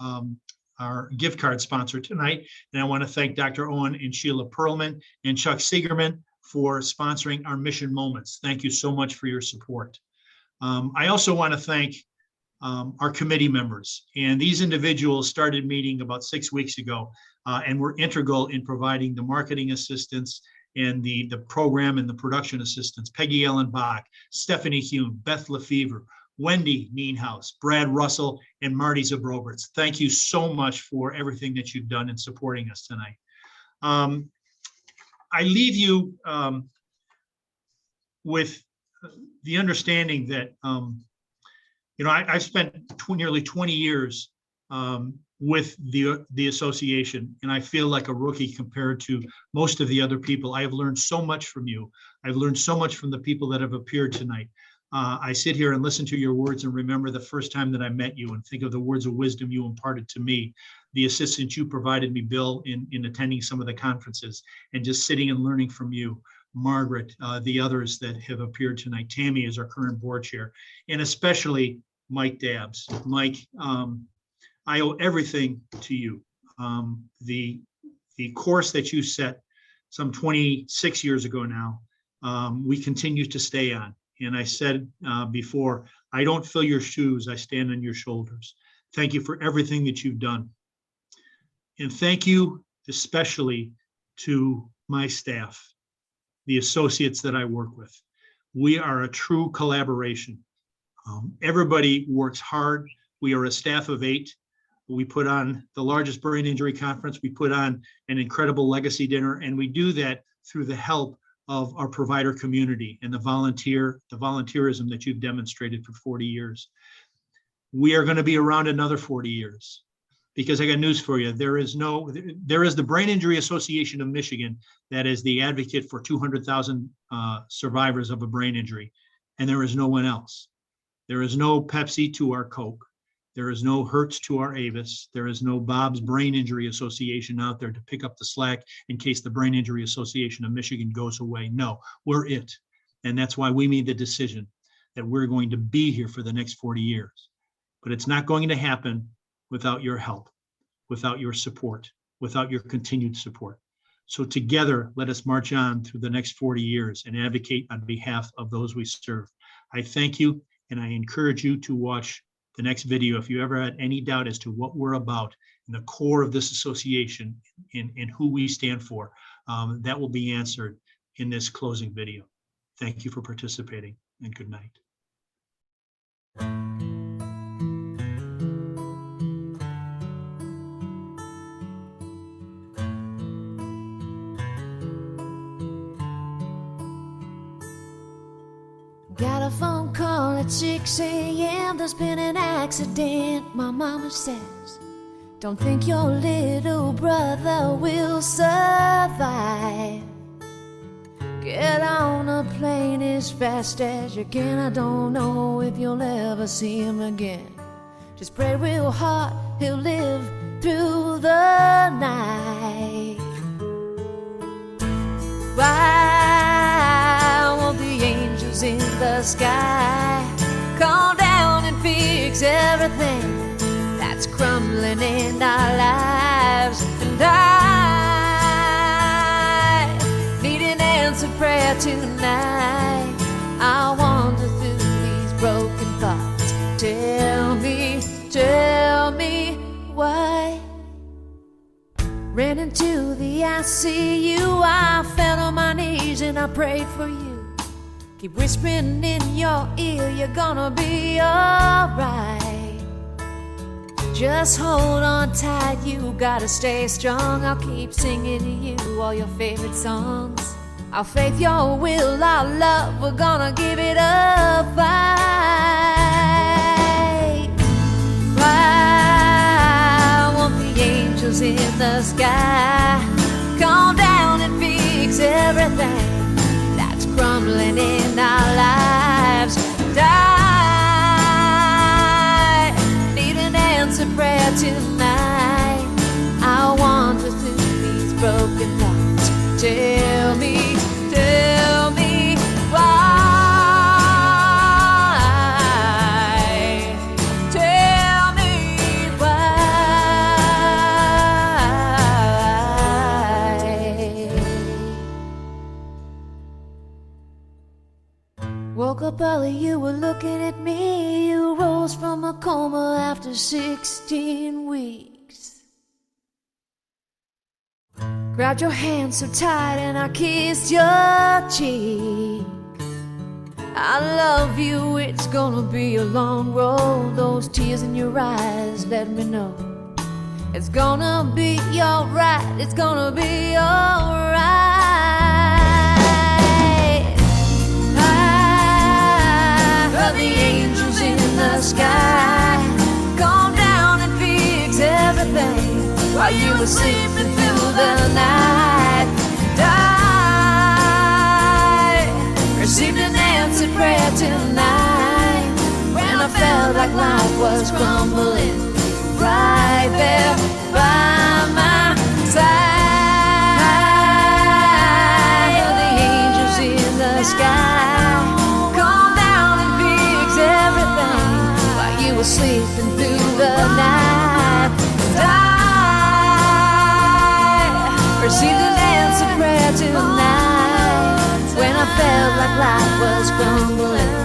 our gift card sponsor tonight. And I want to thank Dr. Owen and Sheila Perlman and Chuck Siegerman for sponsoring our Mission Moments. Thank you so much for your support. I also want to thank our committee members. And these individuals started meeting about 6 weeks ago and were integral in providing the marketing assistance and the program and the production assistance. Peggy Ellen Bach, Stephanie Hume, Beth Lefevre, Wendy Nienhaus, Brad Russell, and Marty Zabroberts. Thank you so much for everything that you've done in supporting us tonight. I leave you with the understanding that, I've spent nearly 20 years with the association, and I feel like a rookie compared to most of the other people. I have learned so much from you. I've learned so much from the people that have appeared tonight. I sit here and listen to your words and remember the first time that I met you and think of the words of wisdom you imparted to me, the assistance you provided me, Bill, in attending some of the conferences, and just sitting and learning from you. Margaret, the others that have appeared tonight, Tammy is our current board chair, and especially Mike Dabbs. Mike, I owe everything to you. The course that you set some 26 years ago now, we continue to stay on. And I said before, I don't fill your shoes, I stand on your shoulders. Thank you for everything that you've done. And thank you especially to my staff, the associates that I work with. We are a true collaboration. Everybody works hard. We are a staff of 8. We put on the largest brain injury conference. We put on an incredible legacy dinner, and we do that through the help of our provider community and the volunteerism that you've demonstrated for 40 years. We are going to be around another 40 years because I got news for you. There is the Brain Injury Association of Michigan that is the advocate for 200,000 survivors of a brain injury, and there is no one else. There is no Pepsi to our Coke. There is no Hertz to our Avis. There is no Bob's Brain Injury Association out there to pick up the slack in case the Brain Injury Association of Michigan goes away. No, we're it. And that's why we made the decision that we're going to be here for the next 40 years. But it's not going to happen without your help, without your support, without your continued support. So together, let us march on through the next 40 years and advocate on behalf of those we serve. I thank you, and I encourage you to watch the next video if you ever had any doubt as to what we're about and the core of this association and who we stand for. That will be answered in this closing video. Thank you for participating, and good night. Got a phone call at 6 a.m. There's been an accident, my mama says. Don't think your little brother will survive. Get on a plane as fast as you can. I don't know if you'll ever see him again. Just pray real hard he'll live through the night. Why won't the angels in the sky come down and fix everything that's crumbling in our lives? And I need an answered prayer tonight. I wander through these broken thoughts. Tell me why. Ran into the ICU, I fell on my knees and I prayed for you. Keep whispering in your ear, you're gonna be alright. Just hold on tight, you gotta stay strong. I'll keep singing to you all your favorite songs. Our faith, your will, our love, we're gonna give it a fight. Why won't the angels in the sky come down and fix everything that's crumbling in our lives? And I need an answered prayer tonight. I wander through these broken thoughts. Tell me why. up early, you were looking at me. You rose from a coma after 16 weeks. Grabbed your hand so tight and I kissed your cheek. I love you, it's gonna be a long road. Those tears in your eyes let me know it's gonna be alright, it's gonna be alright. I heard the angels in the sky come down and fix everything while you were sleeping through the night. I received an answered prayer tonight when I felt like life was crumbling right there by my side. The angels in the sky come down and fix everything while you were sleeping through the night. I received an answered prayer tonight when I felt like life was crumbling